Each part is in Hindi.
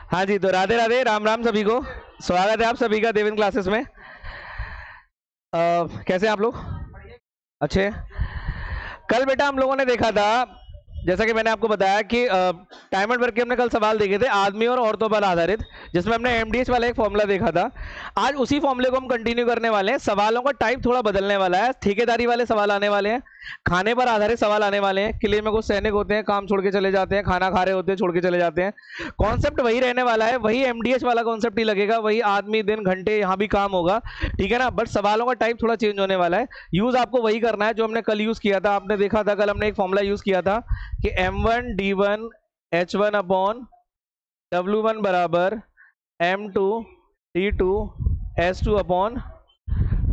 हाँ जी, तो राधे राधे, राम राम सभी को। स्वागत है आप सभी का देवेंद्र क्लासेस में। कैसे हैं आप लोग? अच्छे। कल बेटा हम लोगों ने देखा था, जैसा कि मैंने आपको बताया कि टाइम एंड वर्क के हमने कल सवाल देखे थे आदमी और औरतों पर आधारित, जिसमें हमने एमडीएच वाला एक फॉर्मूला देखा था। आज उसी फॉर्मूले को हम कंटिन्यू करने वाले हैं। सवालों का टाइप थोड़ा बदलने वाला है, ठेकेदारी वाले सवाल आने वाले हैं, खाने पर आधारित सवाल आने वाले हैं। किले में कुछ सैनिक होते हैं, काम छोड़ के चले जाते हैं, खाना खा रहे होते हैं, छोड़ के चले जाते हैं। कॉन्सेप्ट वही रहने वाला है, वही एमडीएच वाला कॉन्सेप्ट ही लगेगा, वही आदमी दिन घंटे यहाँ भी काम होगा, ठीक है ना। बट सवालों का टाइप थोड़ा चेंज होने वाला है। यूज आपको वही करना है जो हमने कल यूज किया था। आपने देखा था कल हमने एक फॉर्मूला यूज किया था कि m1 d1 h1 upon w1 बराबर m2 d2 s2 upon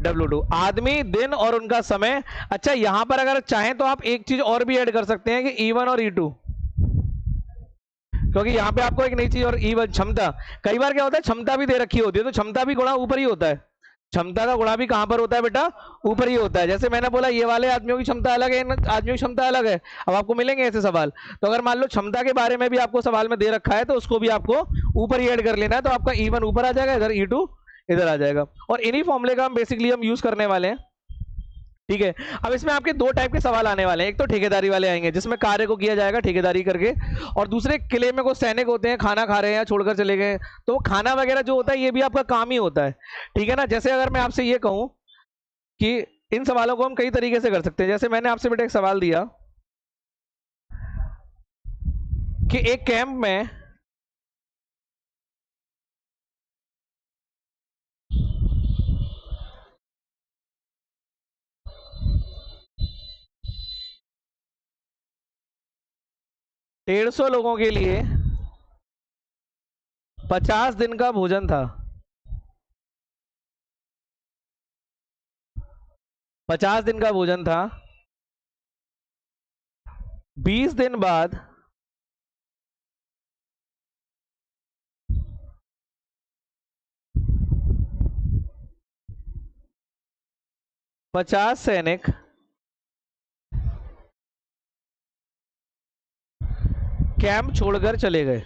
w2। आदमी, दिन और उनका समय। अच्छा, यहां पर अगर चाहें तो आप एक चीज और भी ऐड कर सकते हैं कि E1 और E2, क्योंकि यहां पे आपको एक नई चीज और E1 क्षमता। कई बार क्या होता है, क्षमता भी दे रखी होती है, तो क्षमता भी गुणा ऊपर ही होता है। क्षमता का गुणा भी कहां पर होता है बेटा? ऊपर ही होता है। जैसे मैंने बोला ये वाले आदमियों की क्षमता अलग है, इन आदमियों की क्षमता अलग है। अब आपको मिलेंगे ऐसे सवाल, तो अगर मान लो क्षमता के बारे में भी आपको सवाल में दे रखा है तो उसको भी आपको ऊपर ही ऐड कर लेना है। तो आपका E1 ऊपर आ जाएगा, इधर E2 इधर आ जाएगा। और इन्हीं फॉर्मूले का हम बेसिकली यूज करने वाले हैं, ठीक है। अब इसमें आपके दो टाइप के सवाल आने वाले हैं। एक तो ठेकेदारी वाले आएंगे जिसमें कार्य को किया जाएगा ठेकेदारी करके, और दूसरे किले में कुछ सैनिक होते हैं, खाना खा रहे हैं या छोड़कर चले गए, तो वो खाना वगैरह जो होता है ये भी आपका काम ही होता है, ठीक है ना। जैसे अगर मैं आपसे ये कहूं कि इन सवालों को हम कई तरीके से कर सकते हैं। जैसे मैंने आपसे बेटा एक सवाल दिया कि एक कैंप में 150 लोगों के लिए 50 दिन का भोजन था। 50 दिन का भोजन था। 20 दिन बाद 50 सैनिक कैंप छोड़कर चले गए।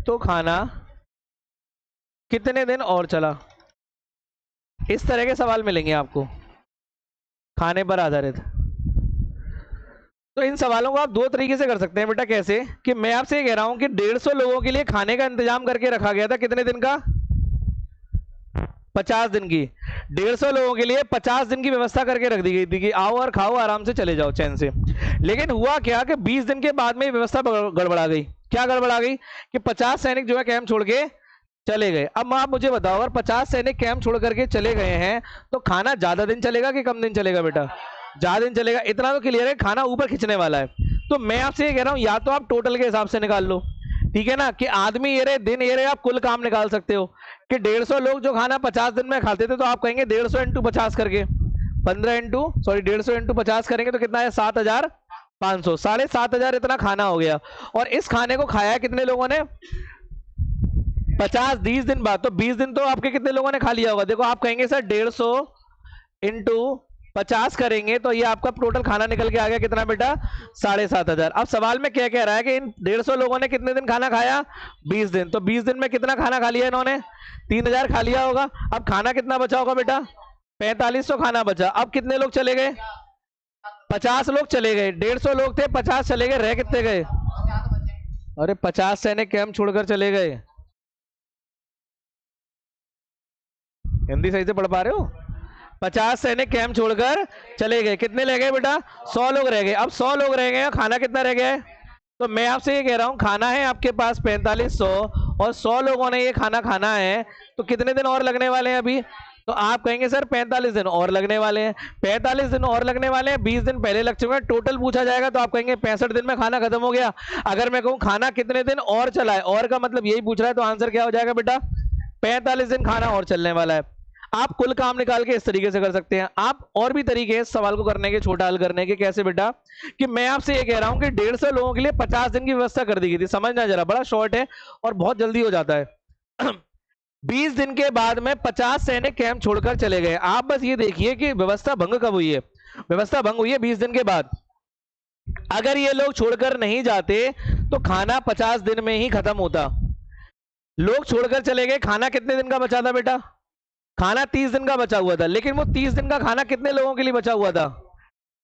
तो खाना कितने दिन और चला? इस तरह के सवाल मिलेंगे आपको खाने पर आधारित। तो इन सवालों को आप दो तरीके से कर सकते हैं बेटा। कैसे? कि मैं आपसे ये कह रहा हूं कि 150 लोगों के लिए खाने का इंतजाम करके रखा गया था, कितने दिन का? 50 दिन की। 150 लोगों के लिए 50 दिन की व्यवस्था करके रख दी गई थी कि आओ और खाओ, आराम से चले जाओ चैन से। लेकिन हुआ क्या कि 20 दिन के बाद में व्यवस्था गड़बड़ा गई। क्या गड़बड़ा गई? कि 50 सैनिक जो है कैंप छोड़ के चले गए। अब आप मुझे बताओ, अगर 50 सैनिक कैंप छोड़ करके चले गए हैं तो खाना ज्यादा दिन चलेगा कि कम दिन चलेगा बेटा? ज्यादा दिन चलेगा। इतना तो क्लियर है, खाना ऊपर खींचने वाला है। तो मैं आपसे ये कह रहा हूं, या तो आप टोटल के हिसाब से निकाल लो, ठीक है ना, कि आदमी ये रहे, दिन ये रहे, आप कुल काम निकाल सकते हो कि 150 लोग जो खाना 50 दिन में खाते थे, तो आप कहेंगे 150 इंटू 50 करके 15 इंटू 150 इंटू 50 करेंगे तो कितना है? 7500। 7500 इतना खाना हो गया। और इस खाने को खाया कितने लोगों ने? 50 20 दिन बाद। तो 20 दिन तो आपके कितने लोगों ने खा लिया होगा? देखो आप कहेंगे सर 150 इंटू 50 करेंगे तो ये आपका टोटल खाना निकल के आ गया कितना बेटा? 7500। अब सवाल में क्या कह रहा है कि इन 150 लोगों ने कितने दिन खाना खाया? 20 दिन। तो 20 दिन में कितना खाना खा लिया इन्होंने? 3000 खा लिया होगा। अब खाना कितना बचा होगा बेटा? 4500 खाना बचा। अब कितने लोग चले गए? 50 लोग चले गए। 150 लोग थे, 50 चले गए, रह कितने गए? अरे 50 सैनिक कैंप छोड़कर चले गए। हिंदी सही से पढ़ पा रहे हो? 50 सैनिक कैंप छोड़कर चले गए। कितने रह गए बेटा? 100 लोग रह गए। अब 100 लोग रह गए, खाना कितना रह गया है? तो मैं आपसे ये कह रहा हूं, खाना है आपके पास 4500 और 100 लोगों ने ये खाना खाना है, तो कितने दिन और लगने वाले हैं अभी? तो आप कहेंगे सर 45 दिन और लगने वाले हैं। 45 दिन और लगने वाले हैं, 20 दिन पहले लग चुके हैं। टोटल पूछा जाएगा तो आप कहेंगे 65 दिन में खाना खत्म हो गया। अगर मैं कहूं खाना कितने दिन और चला है, और का मतलब यही पूछ रहा है, तो आंसर क्या हो जाएगा बेटा? 45 दिन खाना और चलने वाला है। आप कुल काम निकाल के इस तरीके से कर सकते हैं। आप और भी तरीके इस सवाल को करने के, छोटा हल करने के। कैसे बेटा? कि मैं आपसे ये कह रहा हूं कि 150 लोगों के लिए 50 दिन की व्यवस्था कर दी गई थी। समझना जरा, बड़ा शॉर्ट है और बहुत जल्दी हो जाता है। 20 दिन के बाद में 50 सैनिक कैंप छोड़कर चले गए। आप बस ये देखिए कि व्यवस्था भंग कब हुई है। व्यवस्था भंग हुई है 20 दिन के बाद। अगर ये लोग छोड़कर नहीं जाते तो खाना 50 दिन में ही खत्म होता। लोग छोड़कर चले गए, खाना कितने दिन का बचा था बेटा? खाना 30 दिन का बचा हुआ था, लेकिन वो 30 दिन का खाना कितने लोगों के लिए बचा हुआ था?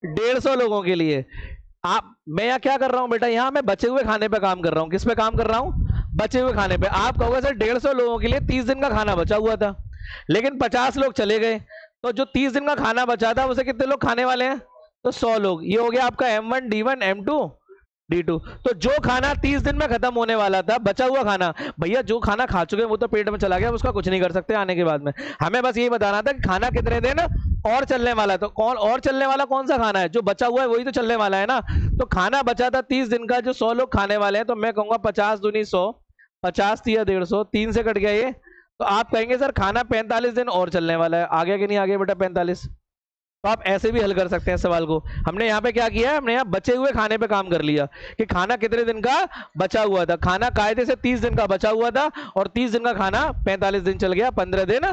150 लोगों के लिए। आप, मैं यहाँ क्या कर रहा हूँ बेटा, यहाँ मैं बचे हुए खाने पे काम कर रहा हूँ। किस पे काम कर रहा हूँ? बचे हुए खाने पे। आप कहोगे सर 150 लोगों के लिए 30 दिन का खाना बचा हुआ था, लेकिन 50 लोग चले गए, तो जो 30 दिन का खाना बचा था उसे कितने लोग खाने वाले हैं? तो 100 लोग। ये हो गया आपका M1 D1 M2 D2। तो जो खाना 30 दिन में खत्म होने वाला था, बचा हुआ खाना, भैया जो खाना खा चुके वो तो पेट में चला गया, उसका कुछ नहीं कर सकते आने के बाद में। हमें बस यही बताना था कि खाना कितने दिन और चलने वाला है। तो कौन और चलने वाला, कौन सा खाना है? जो बचा हुआ है वही तो चलने वाला है ना। तो खाना बचा था 30 दिन का, जो 100 लोग खाने वाले हैं, तो मैं कहूंगा 50 दूनी 100, 50 तिया 150, 3 से कट गया ये। तो आप कहेंगे सर खाना 45 दिन और चलने वाला है। आ गया कि नहीं आ गया बेटा 45? तो आप ऐसे भी हल कर सकते हैं सवाल को। हमने यहाँ पे क्या किया है, हमने यहाँ बचे हुए खाने पे काम कर लिया कि खाना कितने दिन का बचा हुआ था। खाना कायदे से 30 दिन का बचा हुआ था, और 30 दिन का खाना 45 दिन चल गया, 15 दिन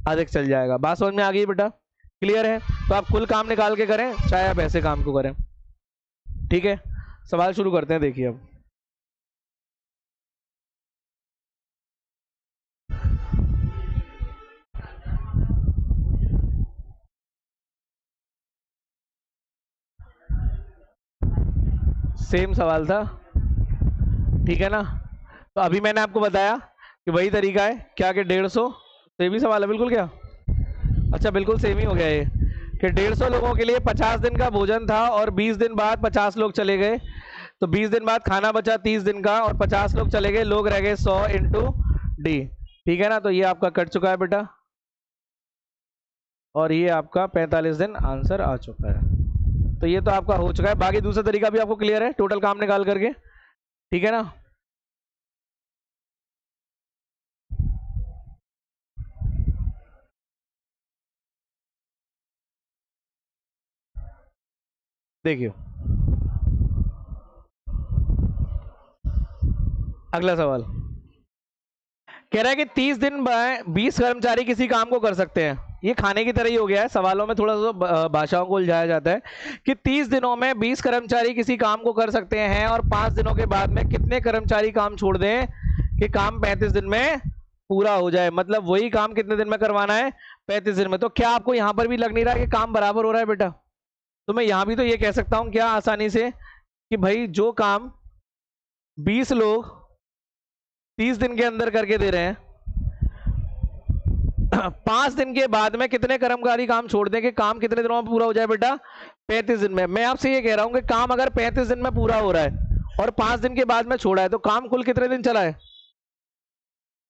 अधिक चल जाएगा। बात समझ में आ गई बेटा? क्लियर है? तो आप कुल काम निकाल के करें, चाहे आप ऐसे काम को करें। ठीक है, सवाल शुरू करते हैं। देखिए अब सेम सवाल था, ठीक है ना। तो अभी मैंने आपको बताया कि वही तरीका है क्या, कि 150 सेम ही सवाल है बिल्कुल। क्या? अच्छा, बिल्कुल सेम ही हो गया ये, कि 150 लोगों के लिए 50 दिन का भोजन था, और 20 दिन बाद 50 लोग चले गए, तो 20 दिन बाद खाना बचा 30 दिन का, और 50 लोग चले गए, लोग रह गए 100 इंटू डी। ठीक है ना। तो ये आपका कट चुका है बेटा, और ये आपका 45 दिन आंसर आ चुका है। तो ये तो आपका हो चुका है। बाकी दूसरा तरीका भी आपको क्लियर है, टोटल काम निकाल करके। ठीक है ना। देखिए अगला सवाल कह रहा है कि 30 दिन में 20 कर्मचारी किसी काम को कर सकते हैं। ये खाने की तरह ही हो गया है, सवालों में थोड़ा सा भाषाओं को उलझाया जाता है कि 30 दिनों में 20 कर्मचारी किसी काम को कर सकते हैं, और 5 दिनों के बाद में कितने कर्मचारी काम छोड़ दें कि काम 35 दिन में पूरा हो जाए। मतलब वही काम कितने दिन में करवाना है? 35 दिन में। तो क्या आपको यहां पर भी लग नहीं रहा कि काम बराबर हो रहा है बेटा? तो मैं यहां भी तो ये कह सकता हूं क्या आसानी से, कि भाई जो काम 20 लोग 30 दिन के अंदर करके दे रहे हैं, 5 दिन के बाद में कितने कर्मचारी काम छोड़ दें कि काम कितने दिनों में पूरा हो जाए बेटा? 35 दिन में। मैं आपसे ये कह रहा हूं कि काम अगर 35 दिन में पूरा हो रहा है और 5 दिन के बाद में छोड़ा है, तो काम कुल कितने दिन चला है?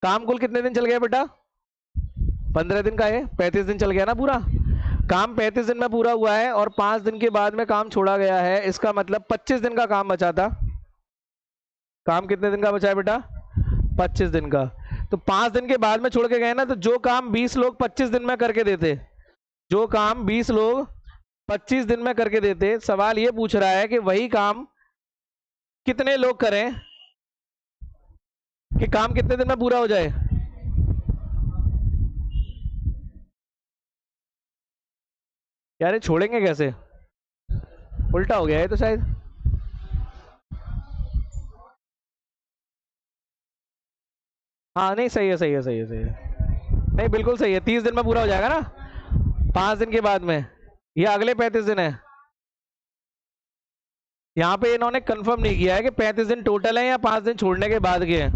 काम कुल कितने दिन चल गया बेटा? 15 दिन का है, 35 दिन चल गया ना पूरा। काम 35 दिन में पूरा हुआ है, और 5 दिन के बाद में काम छोड़ा गया है, इसका मतलब 25 दिन का काम बचा था। काम कितने दिन का बचा है बेटा? 25 दिन का। तो 5 दिन के बाद में छोड़ के गए ना, तो जो काम 20 लोग 25 दिन में करके देते, जो काम 20 लोग 25 दिन में करके देते, सवाल ये पूछ रहा है कि वही काम कितने लोग करें कि काम कितने दिन में पूरा हो जाए? यार ये छोड़ेंगे कैसे? उल्टा हो गया है तो शायद। हाँ नहीं, सही है सही है सही है सही है, नहीं बिल्कुल सही है। 30 दिन में पूरा हो जाएगा ना, 5 दिन के बाद में। ये अगले 35 दिन है। यहाँ पे इन्होंने कंफर्म नहीं किया है कि 35 दिन टोटल है या 5 दिन छोड़ने के बाद के हैं।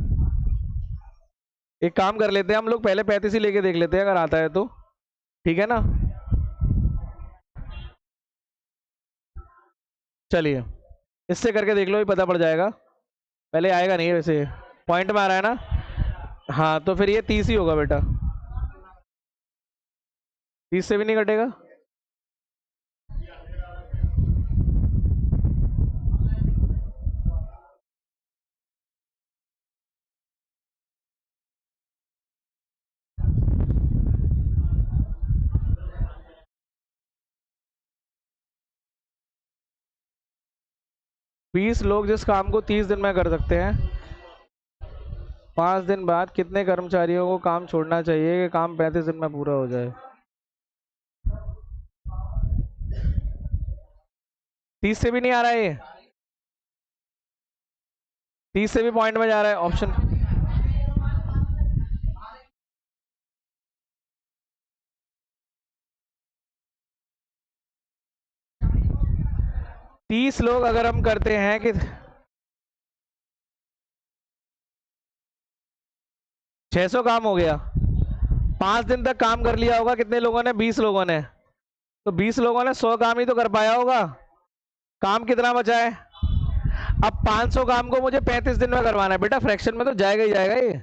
एक काम कर लेते हैं हम लोग, पहले 35 ही लेके देख लेते हैं अगर आता है तो। ठीक है ना। चलिए इससे करके देख लो, ही पता पड़ जाएगा। पहले आएगा नहीं वैसे, पॉइंट में आ रहा है ना। हाँ तो फिर ये 30 ही होगा बेटा, 30 से भी नहीं कटेगा। 20 लोग जिस काम को 30 दिन में कर सकते हैं, 5 दिन बाद कितने कर्मचारियों को काम छोड़ना चाहिए कि काम 35 दिन में पूरा हो जाए? 30 से भी नहीं आ रहा है ये, 30 से भी पॉइंट में जा रहा है ऑप्शन। तीस लोग अगर हम करते हैं कि 600 काम हो गया, 5 दिन तक काम कर लिया होगा कितने लोगों ने, 20 लोगों ने, तो 20 लोगों ने 100 काम ही तो कर पाया होगा। काम कितना बचा है? अब 500 काम को मुझे 35 दिन में करवाना है बेटा, फ्रैक्शन में तो जाएगा ही जाएगा ये।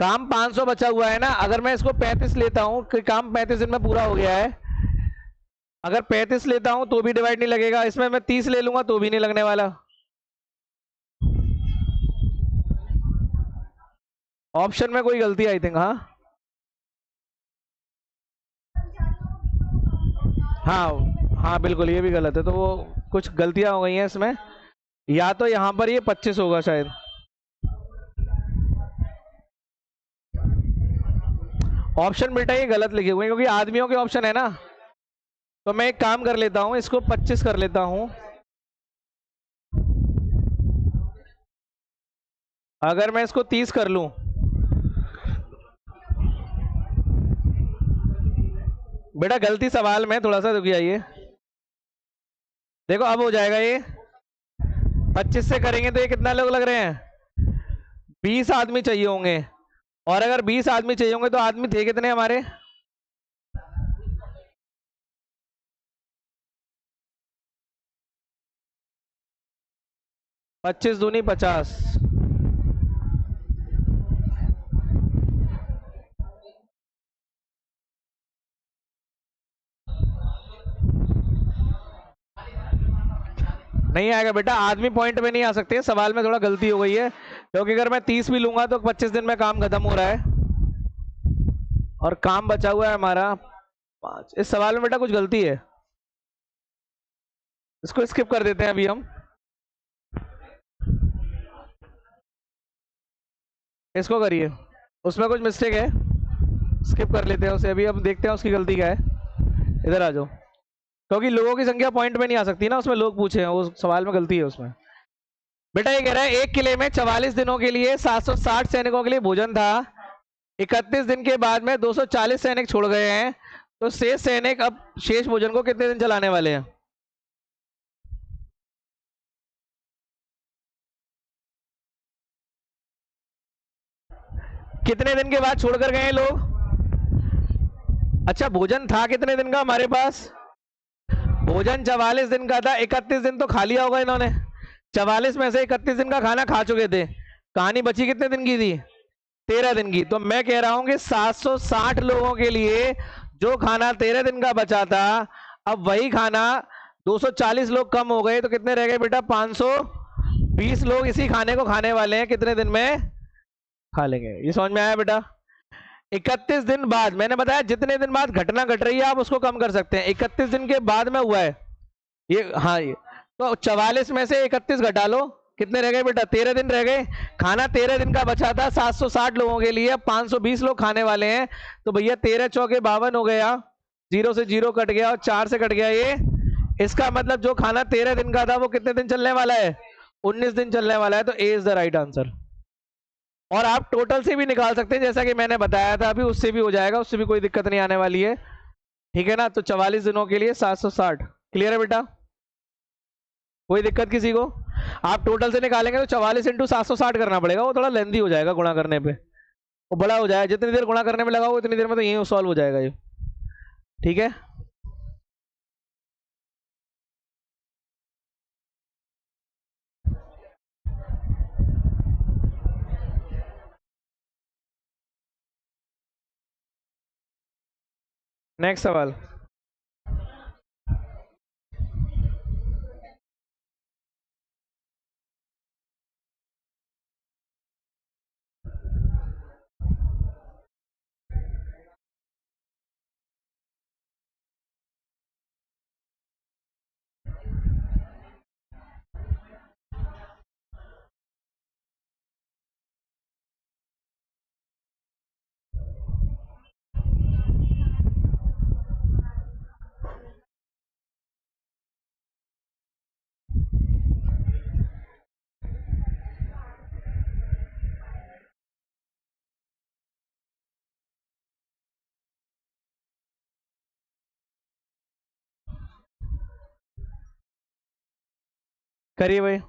काम 500 बचा हुआ है ना, अगर मैं इसको 35 लेता हूं कि काम 35 दिन में पूरा हो गया है, अगर 35 लेता हूं तो भी डिवाइड नहीं लगेगा, इसमें मैं 30 ले लूंगा तो भी नहीं लगने वाला। ऑप्शन में कोई गलती आई थिंक। हाँ हाँ हाँ बिल्कुल, ये भी गलत है, तो वो कुछ गलतियां हो गई हैं इसमें, या तो यहां पर ये 25 होगा शायद। ऑप्शन बेटा ये गलत लिखे हुए हैं क्योंकि आदमियों के ऑप्शन है ना, तो मैं एक काम कर लेता हूं, इसको 25 कर लेता हूं। अगर मैं इसको 30 कर लूं, बेटा गलती सवाल में थोड़ा सा रुक जाइए, देखो अब हो जाएगा ये। 25 से करेंगे तो ये कितना लोग लग रहे हैं, 20 आदमी चाहिए होंगे, और अगर 20 आदमी चाहिए होंगे तो आदमी थे कितने हमारे, 25 दूनी 50। नहीं आएगा बेटा, आदमी पॉइंट में नहीं आ सकते, सवाल में थोड़ा गलती हो गई है, क्योंकि अगर मैं 30 भी लूंगा तो 25 दिन में काम खत्म हो रहा है, और काम बचा हुआ है हमारा 5। इस सवाल में बेटा कुछ गलती है, इसको स्किप कर देते हैं अभी हम, इसको करिए, उसमें कुछ मिस्टेक है, स्किप कर लेते हैं उसे, अभी हम देखते हैं उसकी गलती क्या है। इधर आ जाओ, क्योंकि लोगों की संख्या पॉइंट में नहीं आ सकती ना, उसमें लोग पूछे हैं, उस सवाल में गलती है उसमें। बेटा ये कह रहा है एक किले में 44 दिनों के लिए 760 सैनिकों के लिए भोजन था, 31 दिन के बाद में 240 सैनिक छोड़ गए हैं, तो शेष सैनिक अब शेष भोजन को कितने दिन चलाने वाले हैं? कितने दिन के बाद छोड़कर गए हैं लोग? अच्छा भोजन था कितने दिन का हमारे पास? भोजन 44 दिन का था, 31 दिन तो खा लिया होगा इन्होंने, 44 में से 31 दिन का खाना खा चुके थे, कहानी बची कितने दिन की थी? 13 दिन की। तो मैं कह रहा हूं कि 760 लोगों के लिए जो खाना 13 दिन का बचा था, अब वही खाना 240 लोग कम हो गए, तो कितने रह गए बेटा? 520 लोग इसी खाने को खाने वाले हैं, कितने दिन में खा लेंगे? ये समझ में आया बेटा? 31 दिन बाद, मैंने बताया जितने दिन बाद घटना घट रही है आप उसको कम कर सकते हैं, 31 दिन के बाद में हुआ है ये। हाँ ये तो 44 में से 31 घटा लो, कितने रह गए बेटा? 13 दिन रह गए, खाना 13 दिन का बचा था 760 लोगों के लिए, 520 लोग खाने वाले हैं, तो भैया 13 चौके 52 हो गया, 0 से 0 कट गया और 4 से कट गया ये। इसका मतलब जो खाना 13 दिन का था वो कितने दिन चलने वाला है? 19 दिन चलने वाला है, तो ए इज द राइट आंसर। और आप टोटल से भी निकाल सकते हैं, जैसा कि मैंने बताया था अभी, उससे भी हो जाएगा, उससे भी कोई दिक्कत नहीं आने वाली है, ठीक है ना? तो 44 दिनों के लिए 760, क्लियर है बेटा? कोई दिक्कत किसी को? आप टोटल से निकालेंगे तो 44 इंटू 760 करना पड़ेगा, वो थोड़ा लेंदी हो जाएगा गुणा करने पे, वो बड़ा हो जाएगा, जितनी देर गुणा करने में लगाओ उतनी देर में तो यही सॉल्व हो जाएगा ये, ठीक है? नेक्स्ट सवाल। करिए भाई।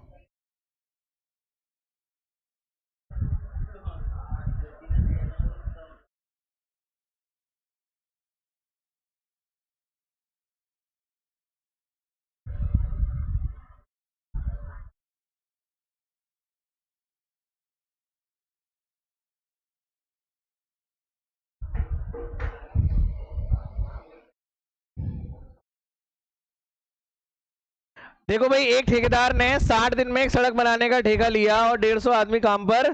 देखो भाई, एक ठेकेदार ने 60 दिन में एक सड़क बनाने का ठेका लिया और 150 आदमी काम पर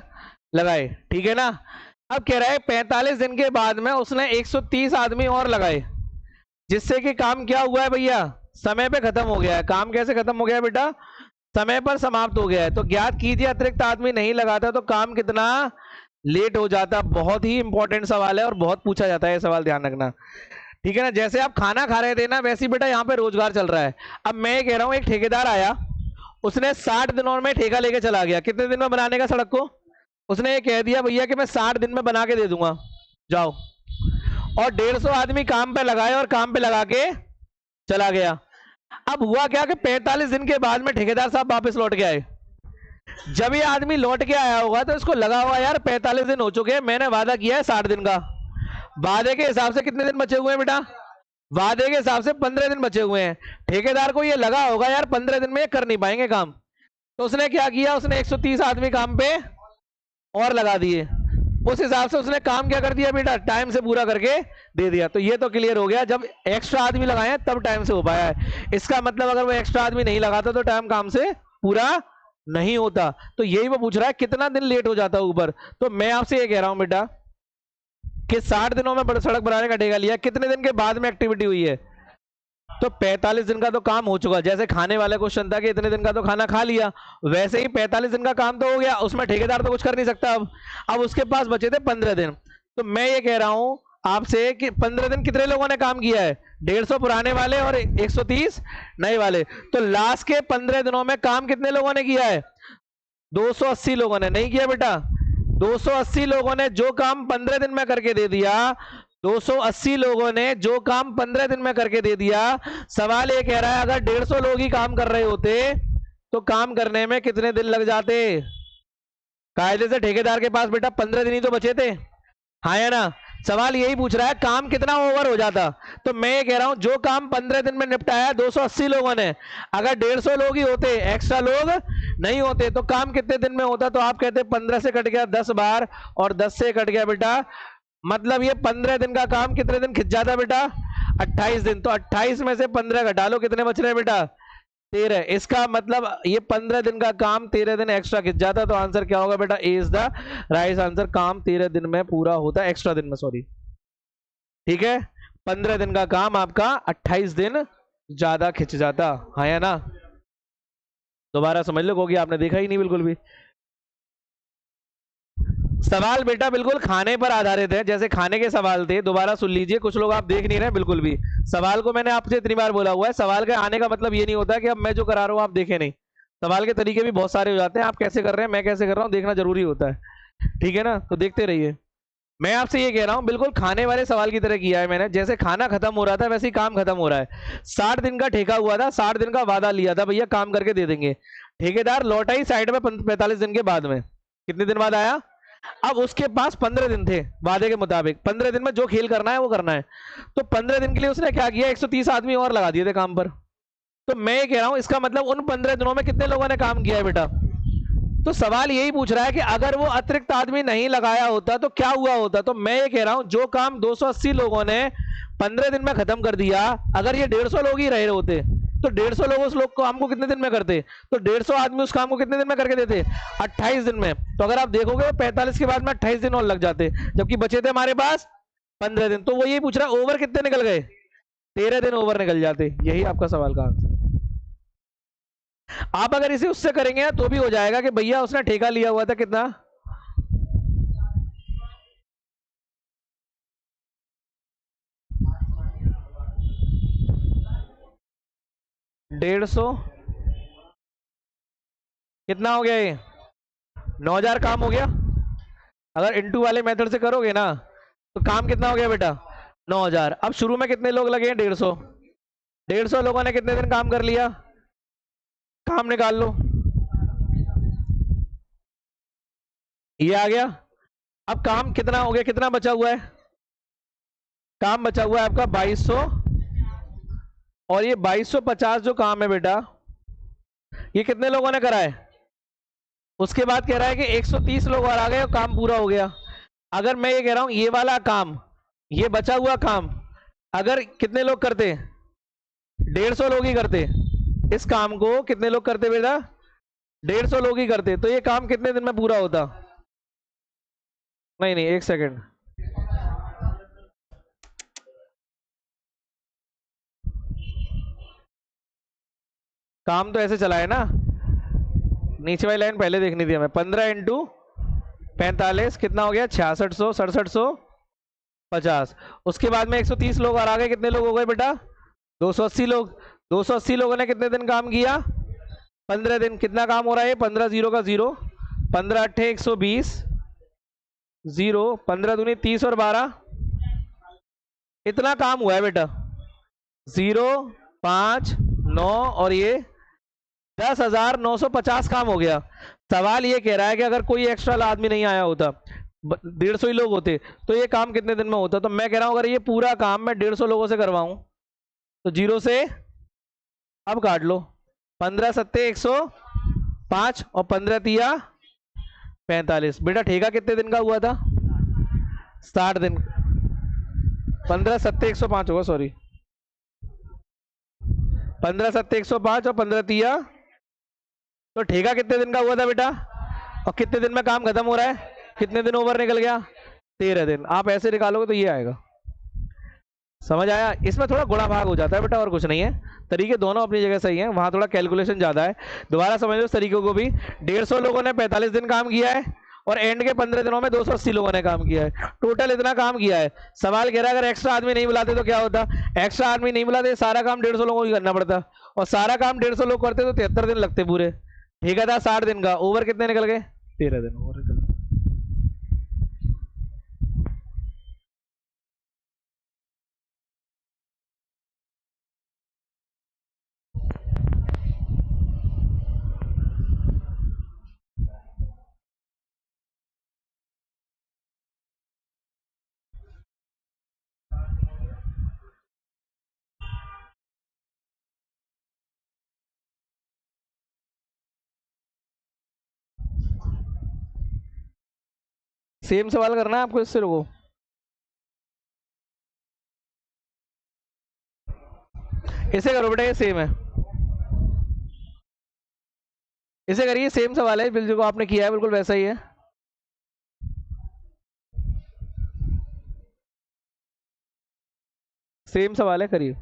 लगाए, ठीक है ना। अब कह रहा है 45 दिन के बाद में उसने 130 आदमी और लगाए, जिससे कि काम क्या हुआ है भैया, समय पे खत्म हो गया है। काम कैसे खत्म हो गया है बेटा, समय पर समाप्त हो गया है। तो ज्ञात कीजिए अतिरिक्त आदमी नहीं लगाता तो काम कितना लेट हो जाता। बहुत ही इंपॉर्टेंट सवाल है और बहुत पूछा जाता है ये सवाल, ध्यान रखना, ठीक है ना। जैसे आप खाना खा रहे थे ना, वैसे ही बेटा यहाँ पे रोजगार चल रहा है। अब मैं ये कह रहा हूँ, एक ठेकेदार आया, उसने 60 दिनों में ठेका लेके चला गया। कितने दिन में बनाने का सड़क को, उसने ये कह दिया भैया कि मैं 60 दिन में बना के दे दूंगा, जाओ। और 150 आदमी काम पे लगाए और काम पे लगा के चला गया। अब हुआ क्या कि 45 दिन के बाद में ठेकेदार साहब वापस लौट के आए। जब ये आदमी लौट के आया होगा तो इसको लगा हुआ यार 45 दिन हो चुके हैं, मैंने वादा किया है 60 दिन का। वादे के हिसाब से कितने दिन बचे हुए हैं बेटा, वादे के हिसाब से 15 दिन बचे हुए हैं। ठेकेदार को ये लगा होगा यार 15 दिन में ये कर नहीं पाएंगे काम, तो उसने क्या किया, उसने 130 आदमी काम पे और लगा दिए। उस हिसाब से उसने काम क्या कर दिया बेटा, टाइम से पूरा करके दे दिया। तो ये तो क्लियर हो गया, जब एक्स्ट्रा आदमी लगाए हैं तब टाइम से हो पाया है। इसका मतलब अगर वो एक्स्ट्रा आदमी नहीं लगाता तो टाइम काम से पूरा नहीं होता। तो यही वो पूछ रहा है कितना दिन लेट हो जाता है ऊपर। तो मैं आपसे ये कह रहा हूं बेटा कि 60 दिनों में सड़क बनाने का ठेका लिया, कितने दिन के बाद में एक्टिविटी हुई है, तो 45 दिन का तो काम हो चुका। जैसे खाने वाले क्वेश्चन था कि इतने दिन का तो खाना खा लिया, वैसे ही 45 दिन का काम तो हो गया, उसमें ठेकेदार तो कुछ कर नहीं सकता। अब उसके पास बचे थे 15 दिन। तो मैं ये कह रहा हूं आपसे कि 15 दिन कितने लोगों ने काम किया है, 150 पुराने वाले और 130 नए वाले। तो लास्ट के 15 दिनों में काम कितने लोगों ने किया है, 280 लोगों ने। नहीं किया बेटा, 280 लोगों ने जो काम 15 दिन में करके दे दिया, 280 लोगों ने जो काम 15 दिन में करके दे दिया। सवाल ये कह रहा है अगर 150 लोग ही काम कर रहे होते तो काम करने में कितने दिन लग जाते। कायदे से ठेकेदार के पास बेटा 15 दिन ही तो बचे थे, हाँ या ना। सवाल यही पूछ रहा है काम कितना ओवर हो जाता। तो मैं ये कह रहा हूं जो काम 15 दिन में निपटाया 280 लोगों ने, अगर 150 लोग ही होते, एक्स्ट्रा लोग नहीं होते, तो काम कितने दिन में होता। तो आप कहते 15 से कट गया 10 बार और 10 से कट गया बेटा, मतलब ये 15 दिन का काम कितने दिन खिंच जाता बेटा, 28 दिन। तो 28 में से 15 घटा लो, कितने बच रहे हैं बेटा, 13। इसका मतलब ये 15 दिन का काम 13 दिन एक्स्ट्रा खिंच जाता। तो आंसर क्या होगा बेटा, ए इज द राइट आंसर। काम 13 दिन में पूरा होता है, एक्स्ट्रा दिन में, सॉरी, ठीक है। 15 दिन का काम आपका 28 दिन ज्यादा खिंच जाता, हाँ या ना। दोबारा समझ लो क्योंकि आपने देखा ही नहीं बिल्कुल भी। सवाल बेटा बिल्कुल खाने पर आधारित है, जैसे खाने के सवाल थे, दोबारा सुन लीजिए। कुछ लोग आप देख नहीं रहे बिल्कुल भी। सवाल को मैंने आपसे इतनी बार बोला हुआ है, सवाल के आने का मतलब ये नहीं होता कि अब मैं जो करा रहा हूं आप देखें नहीं। सवाल के तरीके भी बहुत सारे हो जाते हैं, आप कैसे कर रहे हैं मैं कैसे कर रहा हूं देखना जरूरी होता है, ठीक है ना। तो देखते रहिए। मैं आपसे ये कह रहा हूं बिल्कुल खाने वाले सवाल की तरह किया है मैंने। जैसे खाना खत्म हो रहा था वैसे ही काम खत्म हो रहा है। 60 दिन का ठेका हुआ था, 60 दिन का वादा लिया था भैया काम करके दे देंगे। ठेकेदार लौटा ही साइड में 45 दिन के बाद में। कितने दिन बाद आया, अब उसके पास 15 दिन थे वादे के मुताबिक। 15 दिन में जो खेल करना है वो करना है। तो 15 दिन के लिए उसने क्या किया, 130 आदमी और लगा दिए थे काम पर। तो मैं ये कह रहा हूं इसका मतलब उन 15 दिनों में कितने लोगों ने काम किया है बेटा। तो सवाल यही पूछ रहा है कि अगर वो अतिरिक्त आदमी नहीं लगाया होता तो क्या हुआ होता। तो मैं ये कह रहा हूं जो काम 280 लोगों ने 15 दिन में खत्म कर दिया, अगर ये 150 लोग ही रहे होते तो 150 लोग उस लोग काम को कितने दिन में करते। तो 150 आदमी उस काम को कितने दिन में करके देते, 28 दिन में। तो अगर आप देखोगे 45 के बाद में 28 दिन और लग जाते, जबकि बचे थे हमारे पास 15 दिन। तो वो यही पूछ रहा है ओवर कितने निकल गए, 13 दिन ओवर निकल जाते। यही आपका सवाल का आंसर। आप अगर इसे उससे करेंगे तो भी हो जाएगा कि भैया उसने ठेका लिया हुआ था कितना, 150, कितना हो गया ये, 9000 काम हो गया। अगर इंटू वाले मेथड से करोगे ना तो काम कितना हो गया बेटा, 9000। अब शुरू में कितने लोग लगे हैं, 150। 150 लोगों ने कितने दिन काम कर लिया, काम निकाल लो। ये आ गया। अब काम कितना हो गया, कितना बचा हुआ है? काम बचा हुआ है आपका 2200, और ये 2250 जो काम है बेटा, ये कितने लोगों ने करा है? उसके बाद कह रहा है कि 130 लोग और आ गए और काम पूरा हो गया। अगर मैं ये कह रहा हूं ये वाला काम, ये बचा हुआ काम अगर कितने लोग करते? 150 लोग ही करते। इस काम को कितने लोग करते बेटा? 150 लोग ही करते। तो ये काम कितने दिन में पूरा होता? नहीं नहीं, एक सेकंड। काम तो ऐसे चला है ना, नीचे वाली लाइन पहले देखनी थी हमें। 15 इंटू 45 कितना हो गया? 6600, 6750। उसके बाद में 130 लोग और आ गए। कितने लोग हो गए बेटा? 280 लोग। 280 लोगों ने कितने दिन काम किया? 15 दिन। कितना काम हो रहा है? 15 जीरो का जीरो, 15 अट्ठे 120, जीरो 15 दूनी 30 और 12, इतना काम हुआ है बेटा। 0 5 9 और ये 10,950 काम हो गया। सवाल ये कह रहा है कि अगर कोई एक्स्ट्रा आदमी नहीं आया होता, 150 ही लोग होते, तो ये काम कितने दिन में होता? तो मैं कह रहा हूं अगर ये पूरा काम मैं 150 लोगों से करवाऊं तो 0 से अब काट लो। 15 सत्ते 105 और 15 तिया 45। बेटा ठेका कितने दिन का हुआ था? 60 दिन। 15 सत्ते 105 होगा, सॉरी, 15 सत्ते 105 और 15 तिया, तो ठेका कितने दिन का हुआ था बेटा? और कितने दिन में काम खत्म हो रहा है? कितने दिन ओवर निकल गया? 13 दिन। आप ऐसे निकालोगे तो ये आएगा। समझ आया? इसमें थोड़ा गुणा भाग हो जाता है बेटा, और कुछ नहीं है। तरीके दोनों अपनी जगह सही हैं, वहां थोड़ा कैलकुलेशन ज्यादा है। दोबारा समझ लो इस तरीकों को भी। 150 लोगों ने 45 दिन काम किया है और एंड के 15 दिनों में 280 लोगों ने काम किया है। टोटल इतना काम किया है। सवाल कह रहा है अगर एक्स्ट्रा आदमी नहीं बुलाते तो क्या होता? एक्स्ट्रा आदमी नहीं बुलाते, सारा काम 150 लोगों को करना पड़ता, और सारा काम 150 लोग करते तो 73 दिन लगते पूरे। ठीक है था 60 दिन का। ओवर कितने निकल गए? 13 दिन ओवर निकल। सेम सवाल करना है आपको इससे लोगों। इसे करो बेटा, ये सेम है, इसे करिए। सेम सवाल है बिल्कुल, जो आपने किया है बिल्कुल वैसा ही है। सेम सवाल है, करिए।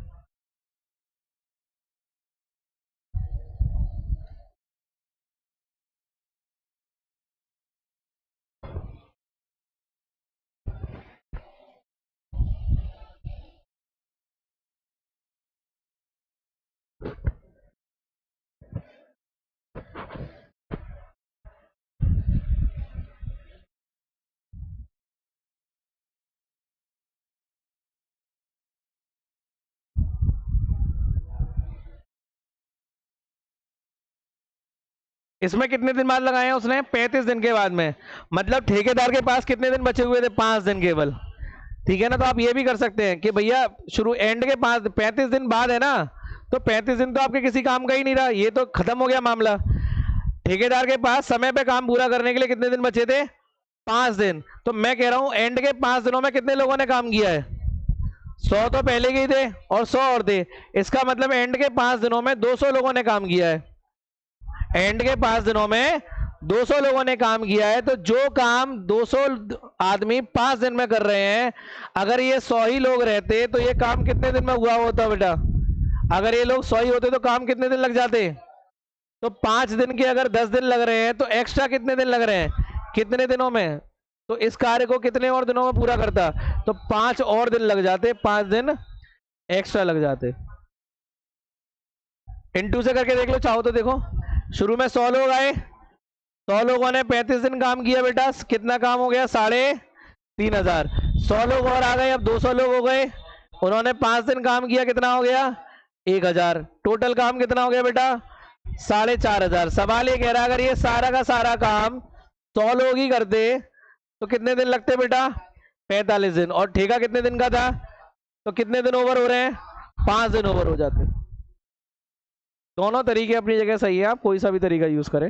इसमें कितने दिन बाद लगाए हैं उसने? 35 दिन के बाद में। मतलब ठेकेदार के पास कितने दिन बचे हुए थे? 5 दिन केवल। ठीक है ना? तो आप ये भी कर सकते हैं कि भैया शुरू एंड के 35 दिन बाद है ना, तो 35 दिन तो आपके किसी काम का ही नहीं रहा, ये तो खत्म हो गया मामला। ठेकेदार के पास समय पे काम पूरा करने के लिए कितने दिन बचे थे? 5 दिन। तो मैं कह रहा हूं एंड के 5 दिनों में कितने लोगों ने काम किया है? 100 तो पहले के ही थे और 100 और थे। इसका मतलब एंड के 5 दिनों में 200 लोगों ने काम किया है। एंड के 5 दिनों में 200 लोगों ने काम किया है। तो जो काम 200 आदमी 5 दिन में कर रहे हैं, अगर ये 100 ही लोग रहते तो ये काम कितने दिन में हुआ होता बेटा? अगर ये लोग 100 ही होते तो काम कितने दिन लग जाते? तो 5 दिन के अगर 10 दिन लग रहे हैं तो एक्स्ट्रा कितने दिन लग रहे हैं? कितने दिनों में? तो इस कार्य को कितने और दिनों में पूरा करता? तो 5 और दिन लग जाते, 5 दिन एक्स्ट्रा लग जाते। इनटू से करके देख लो चाहो तो। देखो शुरू में 100 लोग आए, 100 लोगों ने 35 दिन काम किया बेटा, कितना काम हो गया? 3,500। 100 लोग और आ गए, अब 200 लोग हो गए, उन्होंने 5 दिन काम किया, कितना हो गया? 1,000। टोटल काम कितना हो गया बेटा? 4,500। सवाल ये कह रहा है अगर ये सारा का सारा काम 100 लोग ही करते तो कितने दिन लगते बेटा? 45 दिन। और ठेका कितने दिन का था? तो कितने दिन ओवर हो रहे हैं? 5 दिन ओवर हो जाते। दोनों तरीके अपनी जगह सही है, आप कोई सा भी तरीका यूज करें,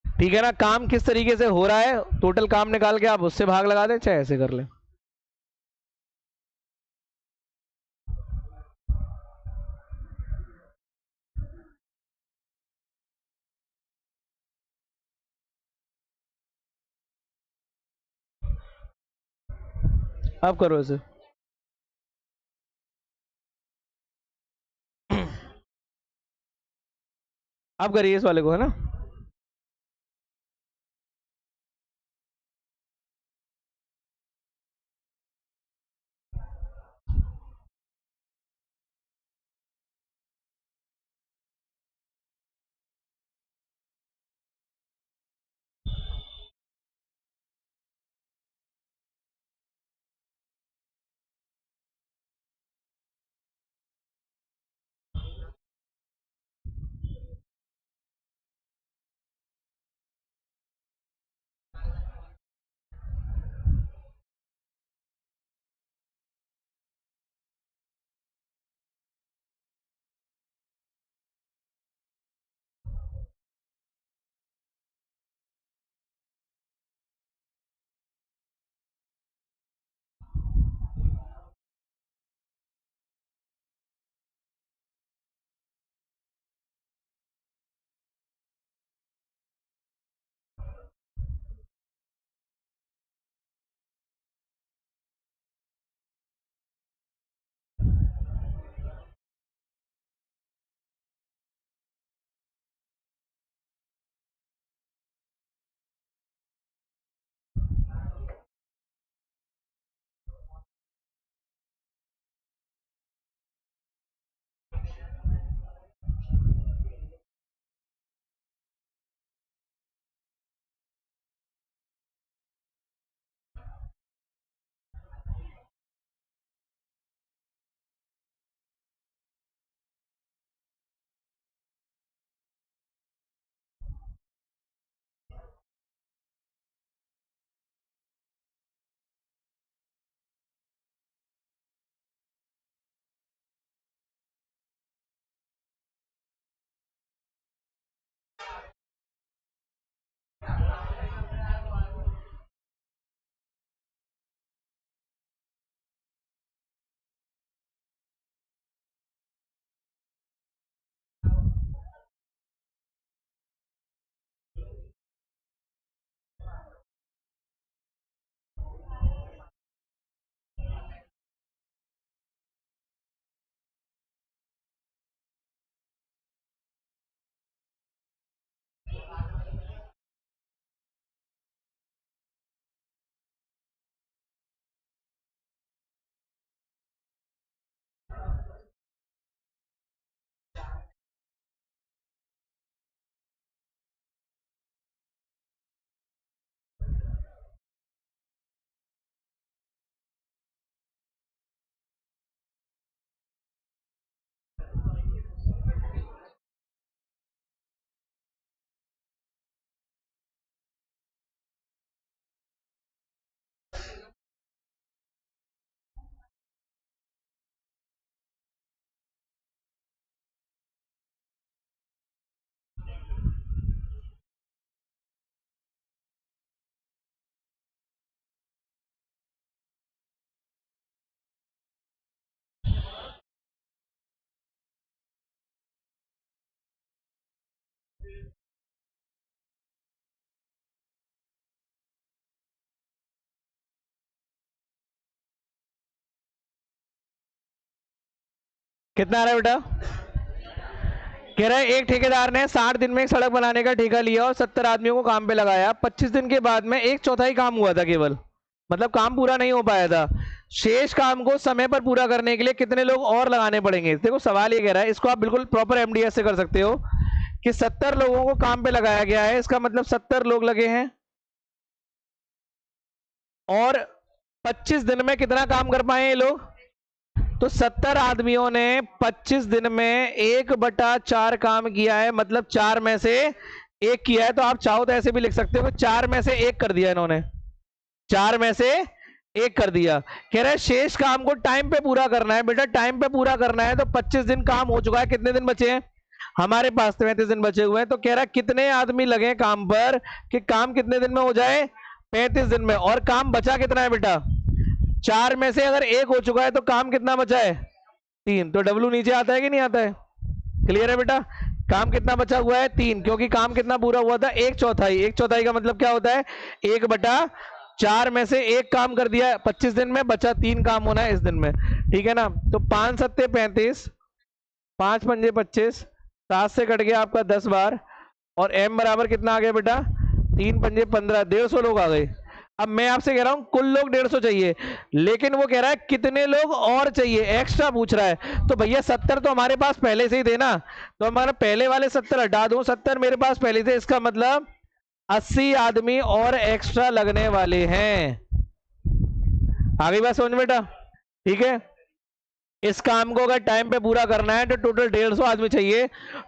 ठीक है ना। काम किस तरीके से हो रहा है, टोटल काम निकाल के आप उससे भाग लगा दें, चाहे ऐसे कर लें। आप करो ऐसे। आप करिए इस वाले को, है ना। कितना आ रहा है बेटा? कह रहा है एक ठेकेदार ने 60 दिन में एक सड़क बनाने का ठेका लिया और 70 आदमियों को काम पे लगाया। 25 दिन के बाद में 1/4 काम हुआ था केवल, मतलब काम पूरा नहीं हो पाया था। शेष काम को समय पर पूरा करने के लिए कितने लोग और लगाने पड़ेंगे? देखो सवाल ये कह रहा है, इसको आप बिल्कुल प्रॉपर एमडीएस से कर सकते हो कि 70 लोगों को काम पे लगाया गया है, इसका मतलब 70 लोग लगे हैं और 25 दिन में कितना काम कर पाए ये लोग? तो 70 आदमियों ने 25 दिन में 1/4 काम किया है, मतलब 4 में से एक किया है, तो आप चाहो तो ऐसे भी लिख सकते हो, 4 में से 1 कर दिया इन्होंने, 4 में से 1 कर दिया। कह रहा है शेष काम को टाइम पे पूरा करना है। बेटा टाइम पे पूरा करना है तो 25 दिन काम हो चुका है, कितने दिन बचे हैं हमारे पास? 33 दिन बचे हुए हैं। तो कह रहा है कितने आदमी लगे काम पर कि काम कितने दिन में हो जाए? 35 दिन में। और काम बचा कितना है बेटा? 4 में से अगर 1 हो चुका है तो काम कितना बचा है? 3। तो डब्ल्यू नीचे आता है कि नहीं आता है? क्लियर है बेटा? काम कितना बचा हुआ है? 3, क्योंकि काम कितना पूरा हुआ था? 1/4। 1/4 का मतलब क्या होता है? 1/4 में से 1 काम कर दिया 25 दिन में, बचा 3 काम होना है इस दिन में। ठीक है ना? तो 5 सत्ते 35, 5 पंजे 25, 7 से कट गया आपका 10 बार, और एम बराबर कितना आ गया बेटा? 3 पंजे 15, 150 लोग आ गए। अब मैं आपसे कह रहा हूं कुल लोग 150 चाहिए, लेकिन वो कह रहा है कितने लोग और चाहिए, एक्स्ट्रा पूछ रहा है। तो भैया 70 तो हमारे पास पहले से ही थे ना, तो हमारा पहले वाले 70 हटा दूं, 70 मेरे पास पहले से, इसका मतलब 80 आदमी और एक्स्ट्रा लगने वाले हैं। आगे बात समझ बेटा? ठीक है, इस काम को अगर टाइम पे पूरा करना है तो टोटल 150 आदमी चाहिए।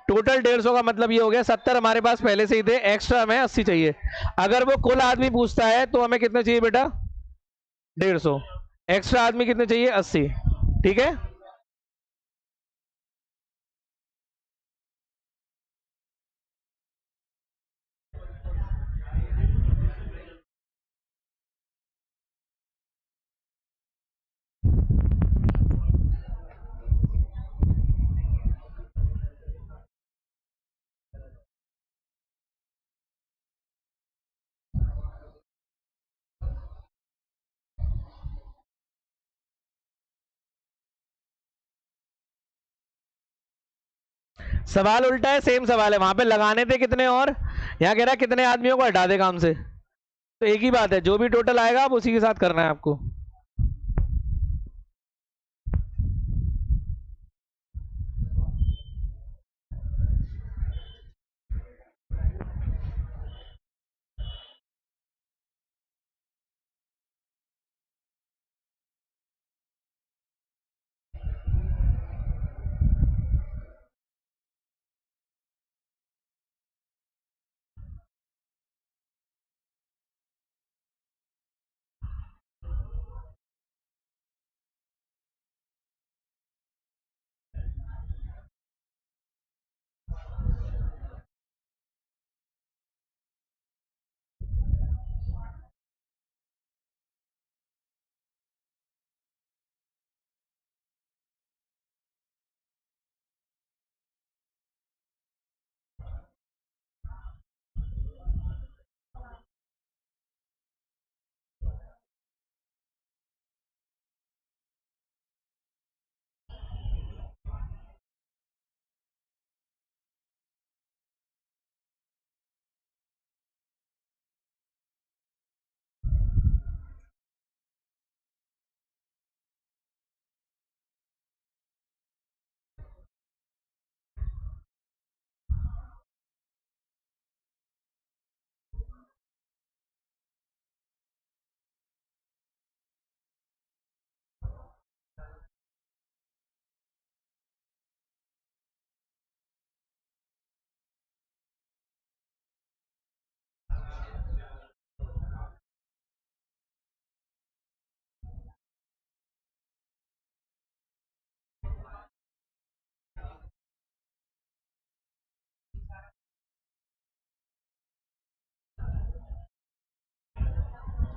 टोटल 150 का मतलब ये हो गया 70 हमारे पास पहले से ही थे, एक्स्ट्रा हमें 80 चाहिए। अगर वो कुल आदमी पूछता है तो हमें कितने चाहिए बेटा? 150। एक्स्ट्रा आदमी कितने चाहिए? 80। ठीक है, सवाल उल्टा है, सेम सवाल है। वहां पे लगाने थे कितने, और यहाँ कह रहा है कितने आदमियों को हटा दे काम से। तो एक ही बात है, जो भी टोटल आएगा आप उसी के साथ करना है आपको।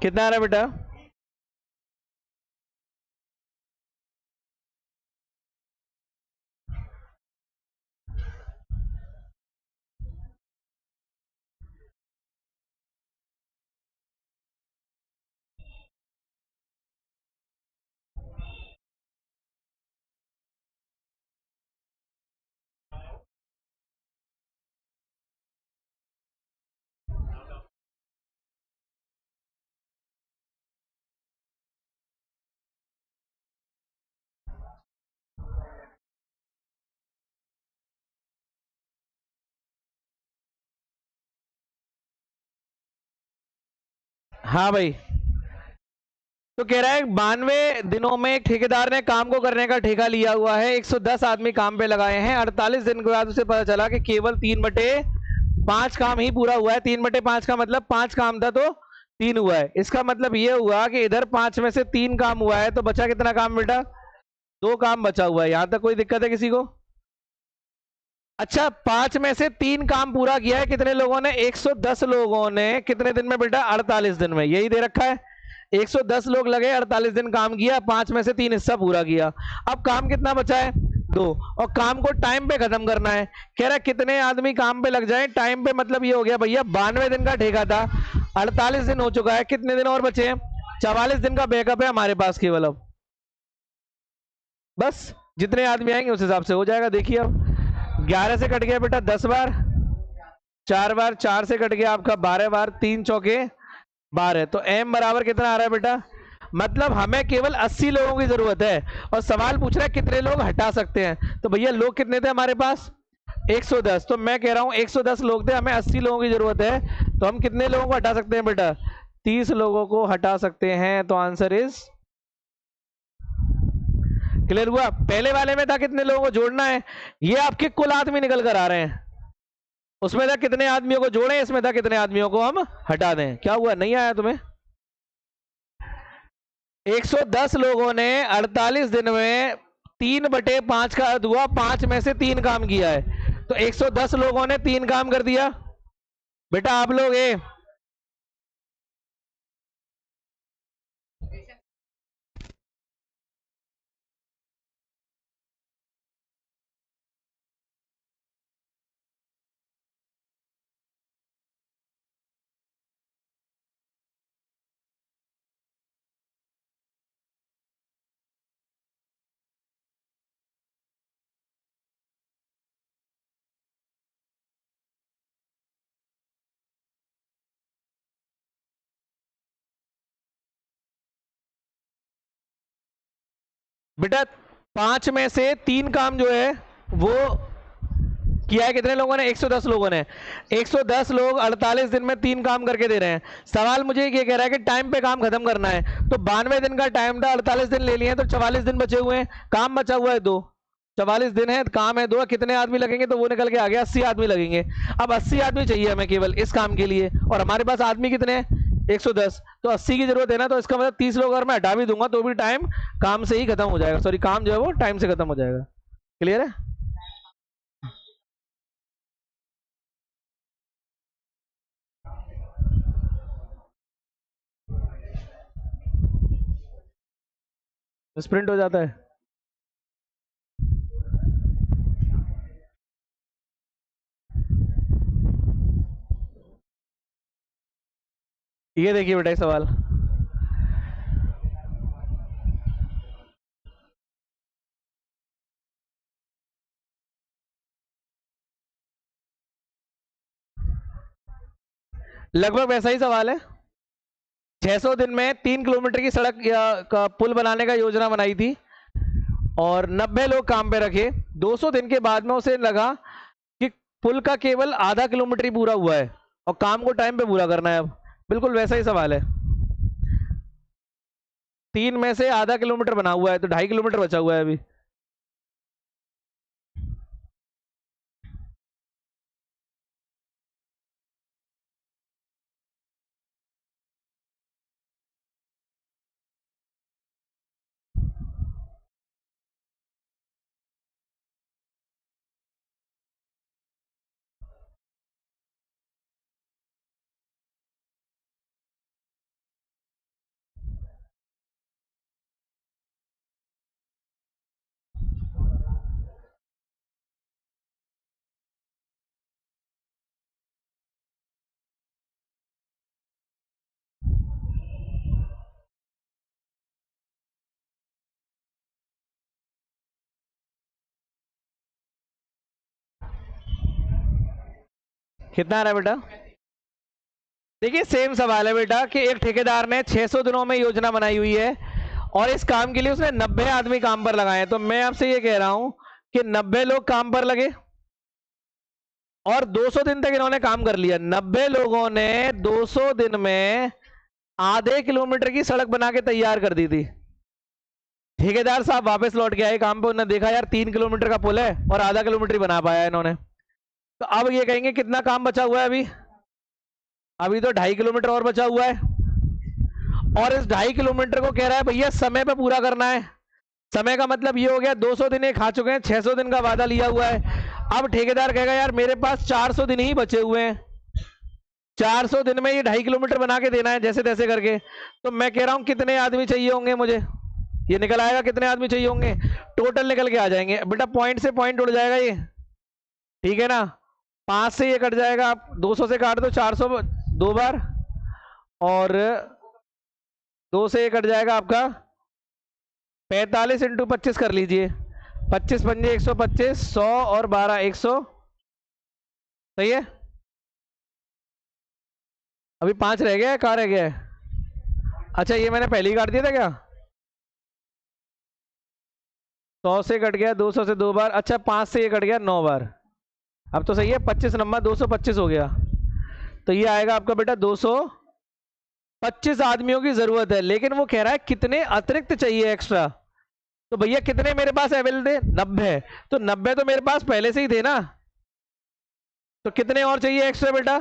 कितना आ रहा है बेटा? हाँ भाई, तो कह रहा है 92 दिनों में एक ठेकेदार ने काम को करने का ठेका लिया हुआ है, 110 आदमी काम पे लगाए हैं। 48 दिन के बाद उसे पता चला कि केवल 3/4 5 काम ही पूरा हुआ है। 3/5 का मतलब 5 काम था तो 3 हुआ है। इसका मतलब ये हुआ कि इधर 5 में से 3 काम हुआ है, तो बचा कितना काम बेटा? 2 काम बचा हुआ है। यहां तक कोई दिक्कत है किसी को? अच्छा, 5 में से 3 काम पूरा किया है कितने लोगों ने? 110 लोगों ने। कितने दिन में बेटा? 48 दिन में। यही दे रखा है। 110 लोग लगे, 48 दिन काम किया, 5 में से 3 हिस्सा पूरा किया। अब काम कितना बचा है? 2। और काम को टाइम पे खत्म करना है। कह रहा है कितने आदमी काम पे लग जाए टाइम पे, मतलब ये हो गया भैया 92 दिन का ठेका था, 48 दिन हो चुका है, कितने दिन और बचे हैं? 44 दिन का बैकअप है हमारे पास केवल। अब बस जितने आदमी आएंगे उस हिसाब से हो जाएगा। देखिए अब 11 से कट गया बेटा 10 बार, 4 बार, 4 से कट गया आपका 12 बार, 3 चौके 12। तो m बराबर कितना आ रहा है बेटा? मतलब हमें केवल 80 लोगों की जरूरत है। और सवाल पूछ रहा है कितने लोग हटा सकते हैं। तो भैया लोग कितने थे हमारे पास? 110। तो मैं कह रहा हूं 110 लोग थे, हमें 80 लोगों की जरूरत है। तो हम कितने लोगों को हटा सकते हैं बेटा? 30 लोगों को हटा सकते हैं। तो आंसर इज क्लियर हुआ? पहले वाले में था कितने लोगों को जोड़ना है, ये आपके कुल आदमी निकल कर आ रहे हैं। उसमें था कितने आदमियों को जोड़े, इसमें था कितने आदमियों को हम हटा दें। क्या हुआ, नहीं आया तुम्हें? 110 लोगों ने 48 दिन में 3/5 का अर्थ हुआ 5 में से 3 काम किया है। तो 110 लोगों ने 3 काम कर दिया। बेटा आप लोग ए बेटा 5 में से 3 काम जो है वो किया है कितने लोगों ने? 110 लोगों ने। 110 लोग 48 दिन में 3 काम करके दे रहे हैं। सवाल मुझे ये कह रहा है कि टाइम पे काम खत्म करना है। तो 92 दिन का टाइम था, 48 दिन ले लिए हैं, तो 44 दिन बचे हुए हैं। काम बचा हुआ है 2। 44 दिन है, काम है 2। कितने आदमी लगेंगे? तो वो निकल के आ गया 80 आदमी लगेंगे। अब 80 आदमी चाहिए हमें केवल इस काम के लिए, और हमारे पास आदमी कितने हैं? 110। तो 80 की जरूरत है ना, तो इसका मतलब 30 लोग अगर मैं हटा भी दूंगा तो भी टाइम काम से ही खत्म हो जाएगा। सॉरी, काम जो है वो टाइम से खत्म हो जाएगा। क्लियर है? स्प्रिंट हो जाता है। ये देखिए बेटा सवाल, लगभग वैसा ही सवाल है। 600 दिन में 3 किलोमीटर की सड़क या का पुल बनाने का योजना बनाई थी और 90 लोग काम पे रखे। 200 दिन के बाद में उसे लगा कि पुल का केवल आधा किलोमीटर ही पूरा हुआ है और काम को टाइम पे पूरा करना है। अब बिल्कुल वैसा ही सवाल है। 3 में से आधा किलोमीटर बना हुआ है, तो 2.5 किलोमीटर बचा हुआ है अभी। कितना आ रहा है बेटा? देखिए सेम सवाल है बेटा कि एक ठेकेदार ने 600 दिनों में योजना बनाई हुई है और इस काम के लिए उसने 90 आदमी काम पर लगाए। तो मैं आपसे ये कह रहा हूं कि 90 लोग काम पर लगे और 200 दिन तक इन्होंने काम कर लिया। 90 लोगों ने 200 दिन में आधे किलोमीटर की सड़क बना के तैयार कर दी थी। ठेकेदार साहब वापस लौट के आए काम पे, उन्होंने देखा यार 3 किलोमीटर का पुल है और आधा किलोमीटर ही बना पाया इन्होंने। तो अब ये कहेंगे कितना काम बचा हुआ है अभी, अभी तो 2.5 किलोमीटर और बचा हुआ है, और इस 2.5 किलोमीटर को कह रहा है भैया समय पे पूरा करना है। समय का मतलब ये हो गया 200 दिन ये खा चुके हैं, 600 दिन का वादा लिया हुआ है। अब ठेकेदार कहेगा यार मेरे पास 400 दिन ही बचे हुए हैं, 400 दिन में ये 2.5 किलोमीटर बना के देना है जैसे तैसे करके। तो मैं कह रहा हूं कितने आदमी चाहिए होंगे मुझे, ये निकल आएगा कितने आदमी चाहिए होंगे, टोटल निकल के आ जाएंगे बेटा, पॉइंट से पॉइंट उड़ जाएगा ये, ठीक है ना। 5 से ये कट जाएगा, आप 200 से काट दो 400 दो बार, और 2 से ये कट जाएगा आपका 45 इंटू 25 कर लीजिए, 25 पंजे 125, 100 और 12 100, सही है। अभी 5 रह गया है, कहाँ रह गया है, अच्छा ये मैंने पहले ही काट दिया था क्या, 100 से कट गया, 200 से 2 बार, अच्छा 5 से ये कट गया 9 बार, अब तो सही है। 25 नंबर 225 हो गया, तो ये आएगा आपका बेटा 225 आदमियों की जरूरत है, लेकिन वो कह रहा है कितने अतिरिक्त चाहिए एक्स्ट्रा। तो भैया कितने मेरे पास अवेलेबल थे, 90, तो 90 तो मेरे पास पहले से ही थे ना, तो कितने और चाहिए एक्स्ट्रा बेटा,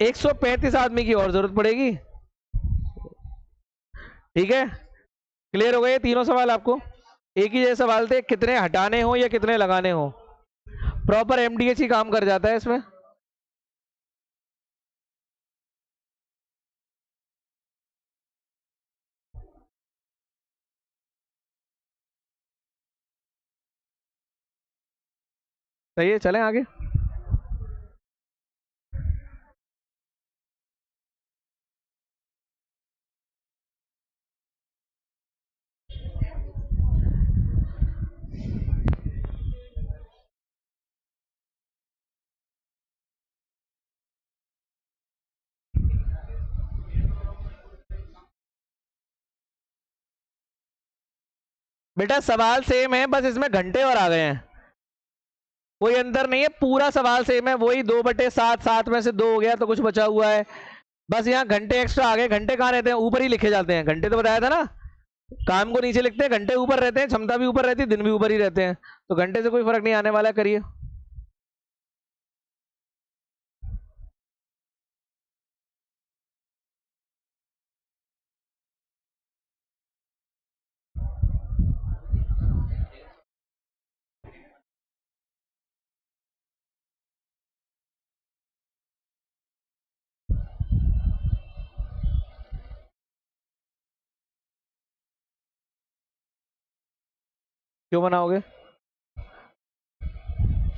135 आदमी की और जरूरत पड़ेगी, ठीक है। क्लियर हो गए तीनों सवाल आपको, एक ही जैसे सवाल थे, कितने हटाने हो या कितने लगाने हो, प्रॉपर एमडीएच ही काम कर जाता है इसमें। सही है, चलें आगे। बेटा सवाल सेम है, बस इसमें घंटे और आ गए हैं, कोई अंतर नहीं है, पूरा सवाल सेम है, वही 2/7, 7 में से 2 हो गया तो कुछ बचा हुआ है, बस यहाँ घंटे एक्स्ट्रा आ गए। घंटे कहाँ रहते हैं, ऊपर ही लिखे जाते हैं, घंटे तो बताया था ना, काम को नीचे लिखते हैं, घंटे ऊपर रहते हैं, क्षमता भी ऊपर रहती है, दिन भी ऊपर ही रहते हैं, तो घंटे से कोई फर्क नहीं आने वाला है, करिए। क्यों बनाओगे,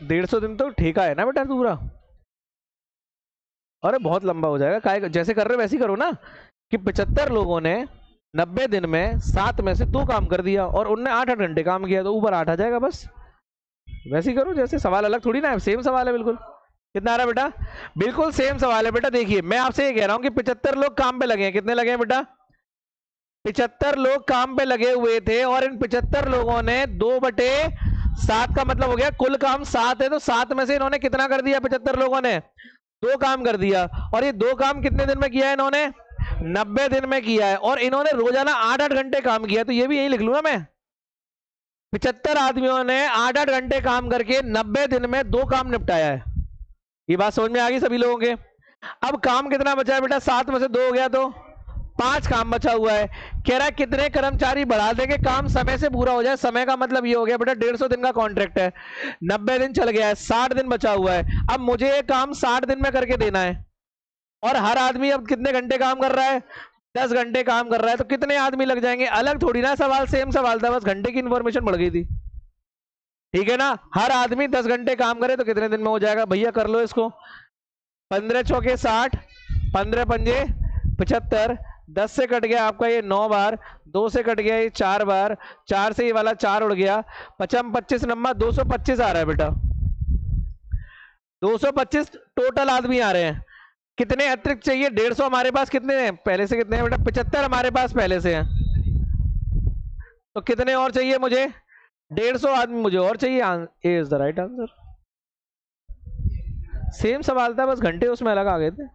150 दिन तो ठेका है ना बेटा पूरा, अरे बहुत लंबा हो जाएगा, काय जैसे कर रहे हो वैसे ही करो ना, कि 75 लोगों ने 90 दिन में 7 में से 2 काम कर दिया और उनने 8-8 घंटे काम किया, तो ऊपर 8 आ जाएगा, बस वैसे ही करो, जैसे सवाल अलग थोड़ी ना है, सेम सवाल है बिल्कुल। कितना आ रहा है बेटा, बिल्कुल सेम सवाल है बेटा। देखिए मैं आपसे ये कह रहा हूं कि 75 लोग काम पे लगे हैं, कितने लगे हैं बेटा, 75 लोग काम पे लगे हुए थे, और इन 75 लोगों ने 2/7 का मतलब हो गया कुल काम 7 है, तो 7 में से इन्होंने कितना कर दिया, 75 लोगों ने 2 काम कर दिया, और ये 2 काम कितने दिन में किया है इन्होंने, 90 दिन में किया है, और इन्होंने रोजाना 8-8 घंटे काम किया, तो ये भी यही लिख लूंगा मैं, 75 आदमियों ने 8-8 घंटे काम करके 90 दिन में 2 काम निपटाया है। ये बात समझ में आ गई सभी लोगों के। अब काम कितना बचा है बेटा, 7 में से 2 हो गया तो 5 काम बचा हुआ है। कह रहा है कितने कर्मचारी बढ़ा देंगे, काम समय से पूरा हो जाए। समय का मतलब ये हो गया बेटा 150 दिन का कॉन्ट्रैक्ट है, 90 दिन चल गया है, 60 दिन बचा हुआ है, अब मुझे ये काम 60 दिन में करके देना है, और हर आदमी अब कितने घंटे काम कर रहा है, 10 घंटे काम कर रहा है, तो कितने आदमी लग जाएंगे, अलग थोड़ी ना सवाल, सेम सवाल था, बस घंटे की इंफॉर्मेशन बढ़ गई थी, ठीक है ना। हर आदमी 10 घंटे काम करे तो कितने दिन में हो जाएगा, भैया कर लो इसको, 15 चौके 60, 15 पंजे 75, 10 से कट गया आपका ये 9 बार, 2 से कट गया ये 4 बार, 4 से ये वाला 4 उड़ गया, 25 नंबर 225 आ रहा है बेटा, 225 टोटल आदमी आ रहे हैं। कितने अतिरिक्त चाहिए, 150 हमारे पास कितने हैं पहले से, कितने हैं बेटा, 75 हमारे पास पहले से हैं, तो कितने और चाहिए मुझे, 150 आदमी मुझे और चाहिए, A is the right answer. Same सवाल था, बस घंटे उसमें अलग आ गए थे।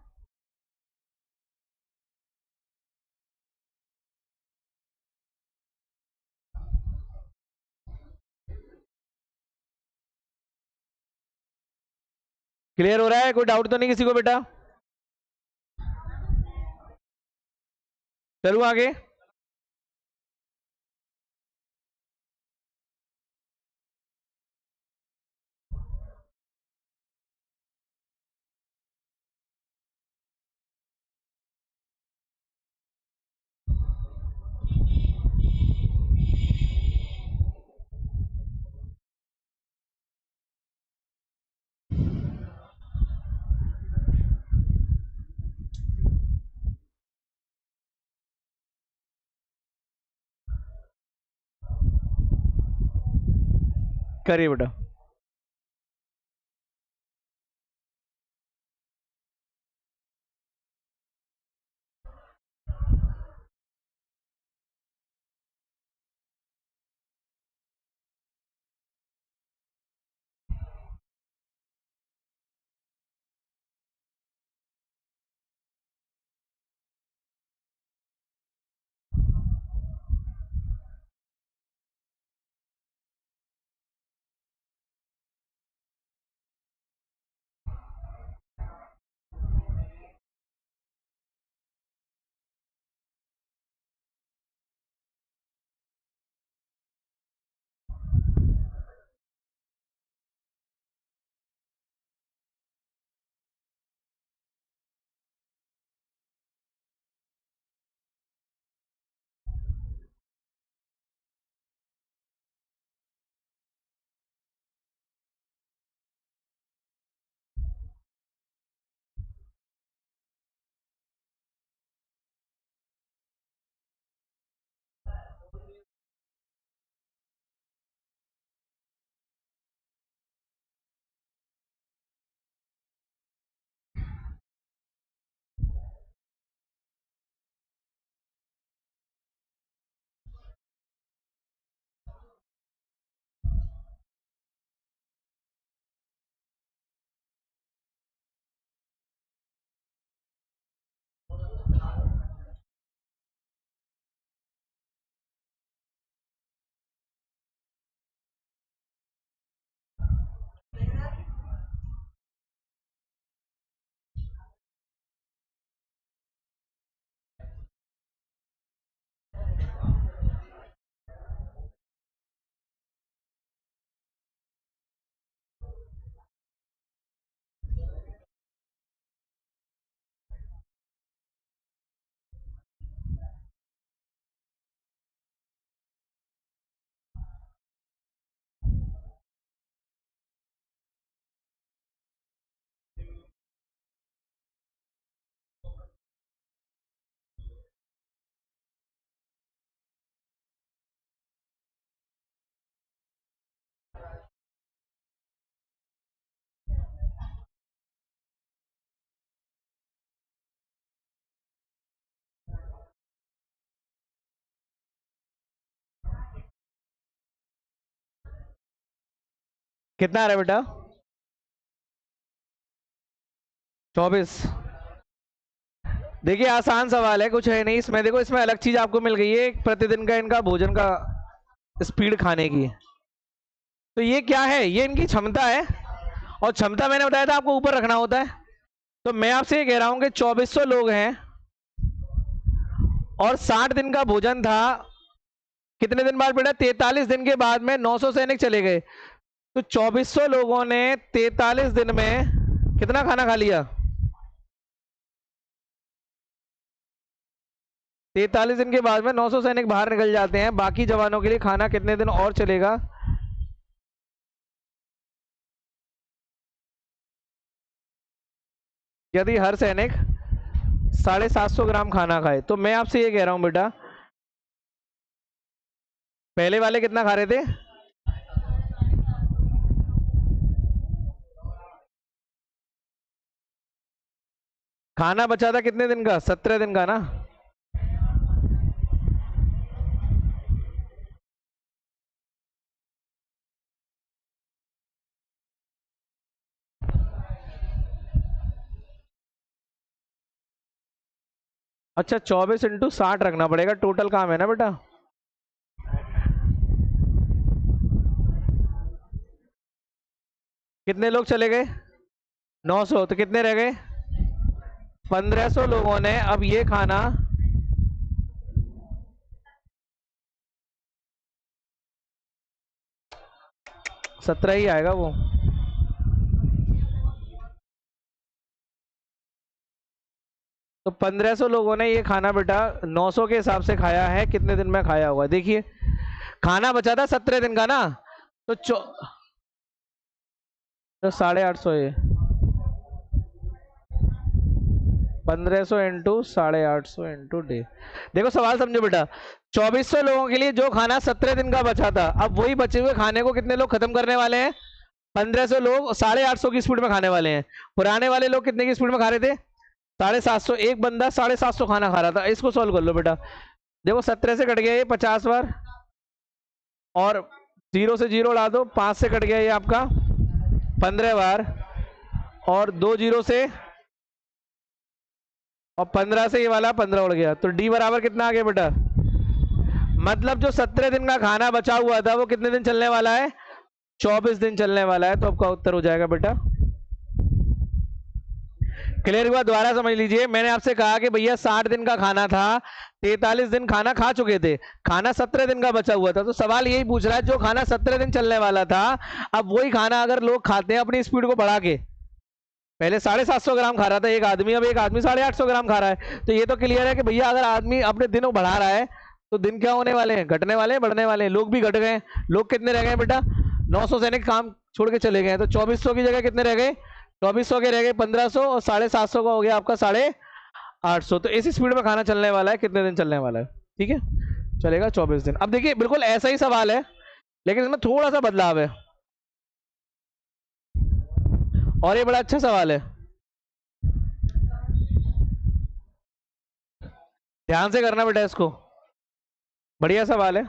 क्लियर हो रहा है? कोई डाउट तो नहीं किसी को बेटा? चलूं आगे? करिए बेटा। कितना आ रहा है बेटा? 24। देखिए आसान सवाल है, कुछ है नहीं इसमें। देखो इसमें अलग चीज आपको मिल गई है, प्रतिदिन का इनका भोजन का स्पीड खाने की। तो ये क्या है? ये इनकी क्षमता है, और क्षमता मैंने बताया था आपको ऊपर रखना होता है। तो मैं आपसे ये कह रहा हूं कि 2400 लोग हैं और 60 दिन का भोजन था। कितने दिन बाद बेटा? 43 दिन के बाद में 900 सैनिक चले गए। तो 2400 लोगों ने 43 दिन में कितना खाना खा लिया? 43 दिन के बाद में 900 सैनिक बाहर निकल जाते हैं। बाकी जवानों के लिए खाना कितने दिन और चलेगा? यदि हर सैनिक 750 ग्राम खाना खाए। तो मैं आपसे ये कह रहा हूं बेटा, पहले वाले कितना खा रहे थे? खाना बचा था कितने दिन का? 17 दिन का ना। अच्छा 24 × 60 रखना पड़ेगा, टोटल काम है ना बेटा। कितने लोग चले गए? 900, तो कितने रह गए? 1500 लोगों ने अब ये खाना 17 ही आएगा वो। तो 1500 लोगों ने ये खाना बेटा 900 के हिसाब से खाया है, कितने दिन में खाया होगा? देखिए खाना बचा था 17 दिन का ना, तो 850 ये 1500 इंटू 850 इंटू डे। देखो सवाल समझो बेटा, 2400 लोगों के लिए जो खाना 17 दिन का बचा था, अब वही बचे हुए खाने को कितने लोग खत्म करने वाले हैं? 1500 लोग 850 की स्पीड में खाने वाले हैं। पुराने वाले लोग कितने की स्पीड में खा रहे थे? 750। एक बंदा 750 खाना खा रहा था। इसको सॉल्व कर लो बेटा। देखो 17 से कट गया ये 50 बार, और 0 से 0 उड़ा दो, 5 से कट गया ये आपका 15 बार, और 2 0 से, और 15 से ये वाला 15 उड़ गया, तो डी बराबर कितना आ गया बेटा? मतलब जो 17 दिन का खाना बचा हुआ था वो कितने दिन चलने वाला है? 24 दिन चलने वाला है। तो आपका उत्तर हो जाएगा बेटा। क्लियर हुआ? दोबारा समझ लीजिए, मैंने आपसे कहा कि भैया 60 दिन का खाना था, 43 दिन खाना खा चुके थे, खाना 17 दिन का बचा हुआ था। तो सवाल यही पूछ रहा है, जो खाना 17 दिन चलने वाला था, अब वही खाना अगर लोग खाते हैं अपनी स्पीड को बढ़ा के, पहले 750 ग्राम खा रहा था एक आदमी, अब एक आदमी 850 ग्राम खा रहा है, तो ये तो क्लियर है कि भैया अगर आदमी अपने दिन को बढ़ा रहा है तो दिन क्या होने वाले हैं? घटने वाले हैं, बढ़ने वाले हैं। लोग भी घट गए। लोग कितने रह गए बेटा? 900 सैनिक काम छोड़ के चले गए, तो 2400 की जगह कितने रह गए? 2400 के रह गए 1500, और 750 का हो गया आपका 850। तो इसी स्पीड में खाना चलने वाला है, कितने दिन चलने वाला है? ठीक है, चलेगा 24 दिन। अब देखिए बिल्कुल ऐसा ही सवाल है, लेकिन इसमें थोड़ा सा बदलाव है, और ये बड़ा अच्छा सवाल है, ध्यान से करना बेटा इसको, बढ़िया सवाल है।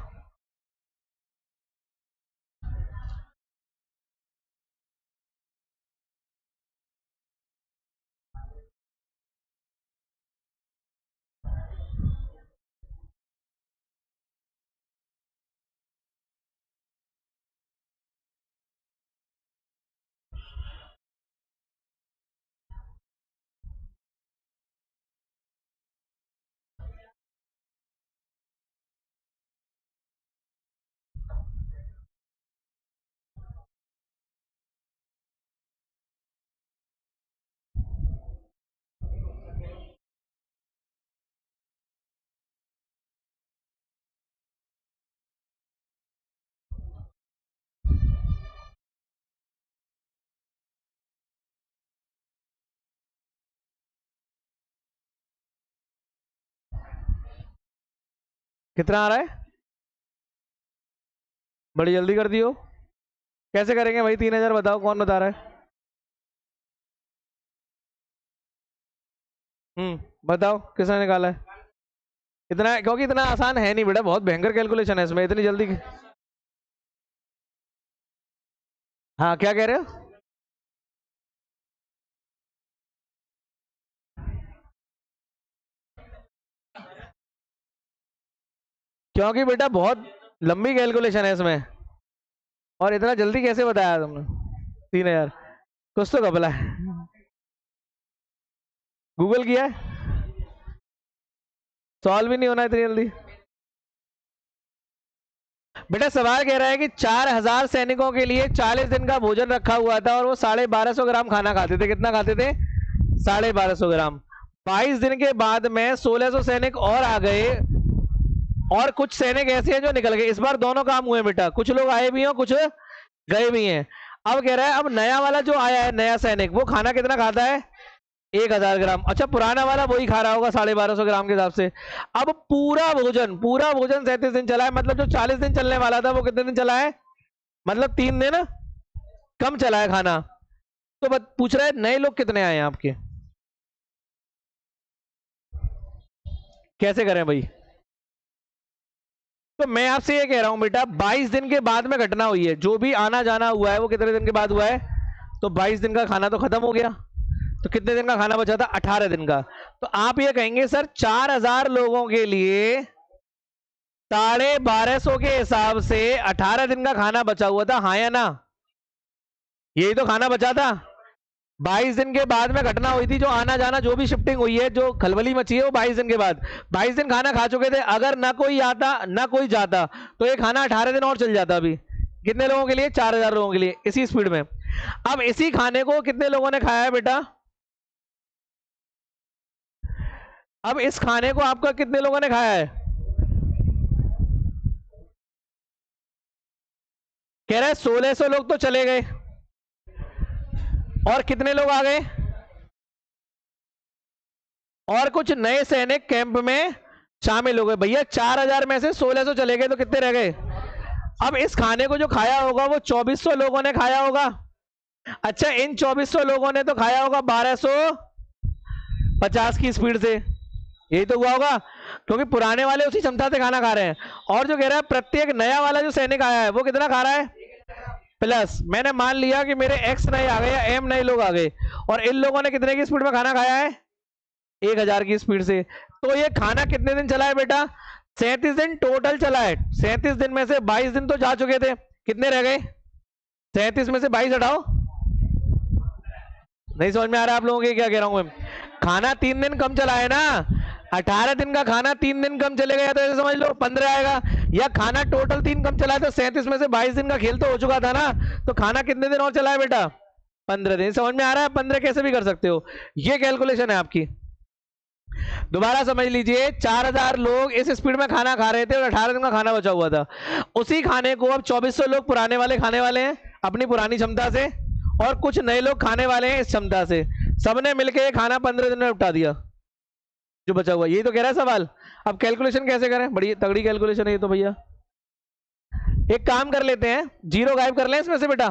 कितना आ रहा है? बड़ी जल्दी कर दियो। कैसे करेंगे भाई? 3000 बताओ, कौन बता रहा है? बताओ किसने निकाला है? इतना, क्योंकि इतना आसान है नहीं बेटा, बहुत भयंकर कैलकुलेशन है इसमें, इतनी जल्दी। हाँ क्या कह रहे हो? क्योंकि बेटा बहुत लंबी कैलकुलेशन है इसमें, और इतना जल्दी कैसे बताया तुमने? 3000 कुछ तो घपला है। गूगल किया है? सॉल्व भी नहीं होना इतनी जल्दी। बेटा सवाल कह रहा है कि 4000 सैनिकों के लिए 40 दिन का भोजन रखा हुआ था, और वो 1250 ग्राम खाना खाते थे। कितना खाते थे? 1250 ग्राम। 22 दिन के बाद में 1600 सैनिक और आ गए, और कुछ सैनिक ऐसे हैं जो निकल गए। इस बार दोनों काम हुए बेटा, कुछ लोग आए भी हैं, कुछ गए भी हैं। अब कह रहा है, अब नया वाला जो आया है, नया सैनिक, वो खाना कितना खाता है? 1000 ग्राम। अच्छा, पुराना वाला वही खा रहा होगा 1250 ग्राम के हिसाब से। अब पूरा भोजन 37 दिन चला है, मतलब जो 40 दिन चलने वाला था वो कितने दिन चला है? मतलब 3 दिन कम चला है खाना। तो पूछ रहा है नए लोग कितने आए हैं आपके? कैसे करें भाई? तो मैं आपसे ये कह रहा हूं बेटा, 22 दिन के बाद में घटना हुई है, जो भी आना जाना हुआ है वो कितने दिन के बाद हुआ है? तो 22 दिन का खाना तो खत्म हो गया, तो कितने दिन का खाना बचा था? 18 दिन का। तो आप ये कहेंगे सर 4000 लोगों के लिए 1250 के हिसाब से 18 दिन का खाना बचा हुआ था, हाँ या ना? यही तो खाना बचा था। 22 दिन के बाद में घटना हुई थी, जो आना जाना जो भी शिफ्टिंग हुई है, जो खलबली मची है, वो 22 दिन के बाद। 22 दिन खाना खा चुके थे, अगर ना कोई आता ना कोई जाता तो ये खाना 18 दिन और चल जाता। अभी कितने लोगों के लिए? 4000 लोगों के लिए, इसी स्पीड में। अब इसी खाने को कितने लोगों ने खाया है बेटा? अब इस खाने को आपका कितने लोगों ने खाया है? कह रहा है 1600 लोग तो चले गए, और कितने लोग आ गए? और कुछ नए सैनिक कैंप में शामिल हो गए। भैया 4000 में से 1600 चले गए तो कितने रह गए? अब इस खाने को जो खाया होगा वो 2400 लोगों ने खाया होगा। अच्छा, इन 2400 लोगों ने तो खाया होगा 1250 की स्पीड से, यही तो हुआ होगा, क्योंकि पुराने वाले उसी क्षमता से खाना खा रहे हैं। और जो कह रहा है प्रत्येक नया वाला जो सैनिक आया है वो कितना खा रहा है? प्लस मैंने मान लिया कि मेरे एक्स नए आ गए या एम नए लोग आ गए, और इन लोगों ने कितने की स्पीड में खाना खाया है? 1000 की स्पीड से। तो ये खाना कितने दिन चला है बेटा? 37 दिन टोटल चला है। 37 दिन में से 22 दिन तो जा चुके थे, कितने रह गए? 37 में से 22 हटाओ। नहीं समझ में आ रहा आप लोगों के क्या कह रहा हूं मैं? खाना 3 दिन कम चला है ना। 18 दिन का खाना 3 दिन कम चले गया तो ऐसे समझ लो 15 आएगा। या खाना टोटल 3 कम चला है, तो 37 में से 22 दिन का खेल तो हो चुका था ना। तो खाना कितने दिन और चला है बेटा? 15 दिन। समझ में आ रहा है? 15 कैसे भी कर सकते हो, ये कैलकुलेशन है आपकी। दोबारा समझ लीजिए, 4000 लोग इस स्पीड में खाना खा रहे थे और 18 दिन का खाना बचा हुआ था। उसी खाने को अब 2400 लोग पुराने वाले खाने वाले हैं अपनी पुरानी क्षमता से, और कुछ नए लोग खाने वाले हैं इस क्षमता से। सबने मिलकर ये खाना 15 दिन में उठा दिया जो बचा हुआ। यही तो कह रहा है सवाल। अब कैलकुलेशन कैसे करें? बड़ी तगड़ी कैलकुलेशन है ये तो भैया। एक काम कर लेते हैं, जीरो गायब कर लें इसमें से बेटा।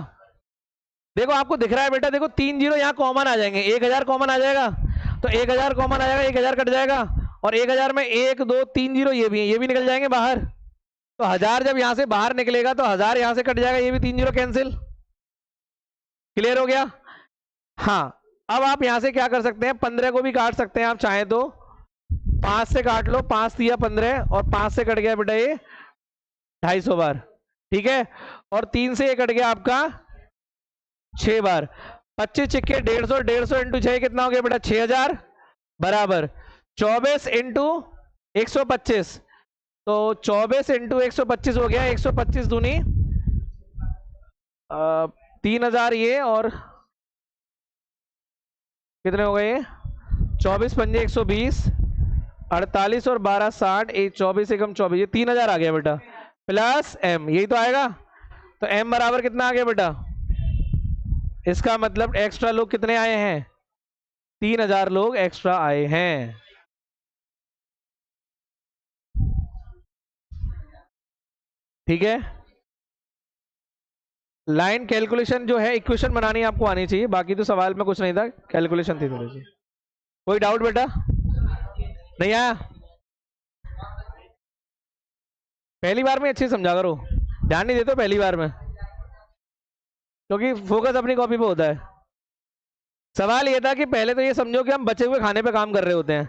देखो आपको दिख रहा है बेटा, देखो 3 जीरो यहाँ कॉमन आ जाएंगे, 1000 कॉमन आ जाएगा, तो 1000 कॉमन आ जाएगा, 1000 कट जाएगा, और 1000 में 1 2 3 जीरो ये भी है, ये भी निकल जाएंगे बाहर। तो 1000 जब यहां से बाहर निकलेगा तो 1000 यहां से कट जाएगा, ये भी 3 जीरो कैंसिल। क्लियर हो गया? हाँ। अब आप यहां से क्या कर सकते हैं, 15 को भी काट सकते हैं आप चाहें तो। 5 से काट लो, 5 दिया 15, और 5 से कट गया बेटा ये 250 बार, ठीक है। और 3 से ये कट गया आपका 6 बार। 25 चिक्के 150, 150 इंटू 6 कितना हो गया बेटा? 6000 बराबर 24 इंटू 125। तो 24 इंटू 125 हो गया, 125 दूनी 3000, ये और कितने हो गए? 24 पंजे 120, 48 और 12 60, 24 एकम 24, ये 3000 आ गया बेटा, प्लस एम, यही तो आएगा। तो एम बराबर कितना आ गया बेटा? इसका मतलब एक्स्ट्रा लोग कितने आए हैं? 3000 लोग एक्स्ट्रा आए हैं। ठीक है। लाइन कैलकुलेशन जो है, इक्वेशन बनानी आपको आनी चाहिए, बाकी तो सवाल में कुछ नहीं था, कैलकुलेशन थी थोड़ी सी। कोई डाउट बेटा? नहीं आया? पहली बार में अच्छे से समझा करो, ध्यान नहीं देते हो पहली बार में, क्योंकि फोकस अपनी कॉपी पे होता है। सवाल ये था कि पहले तो ये समझो कि हम बचे हुए खाने पे काम कर रहे होते हैं।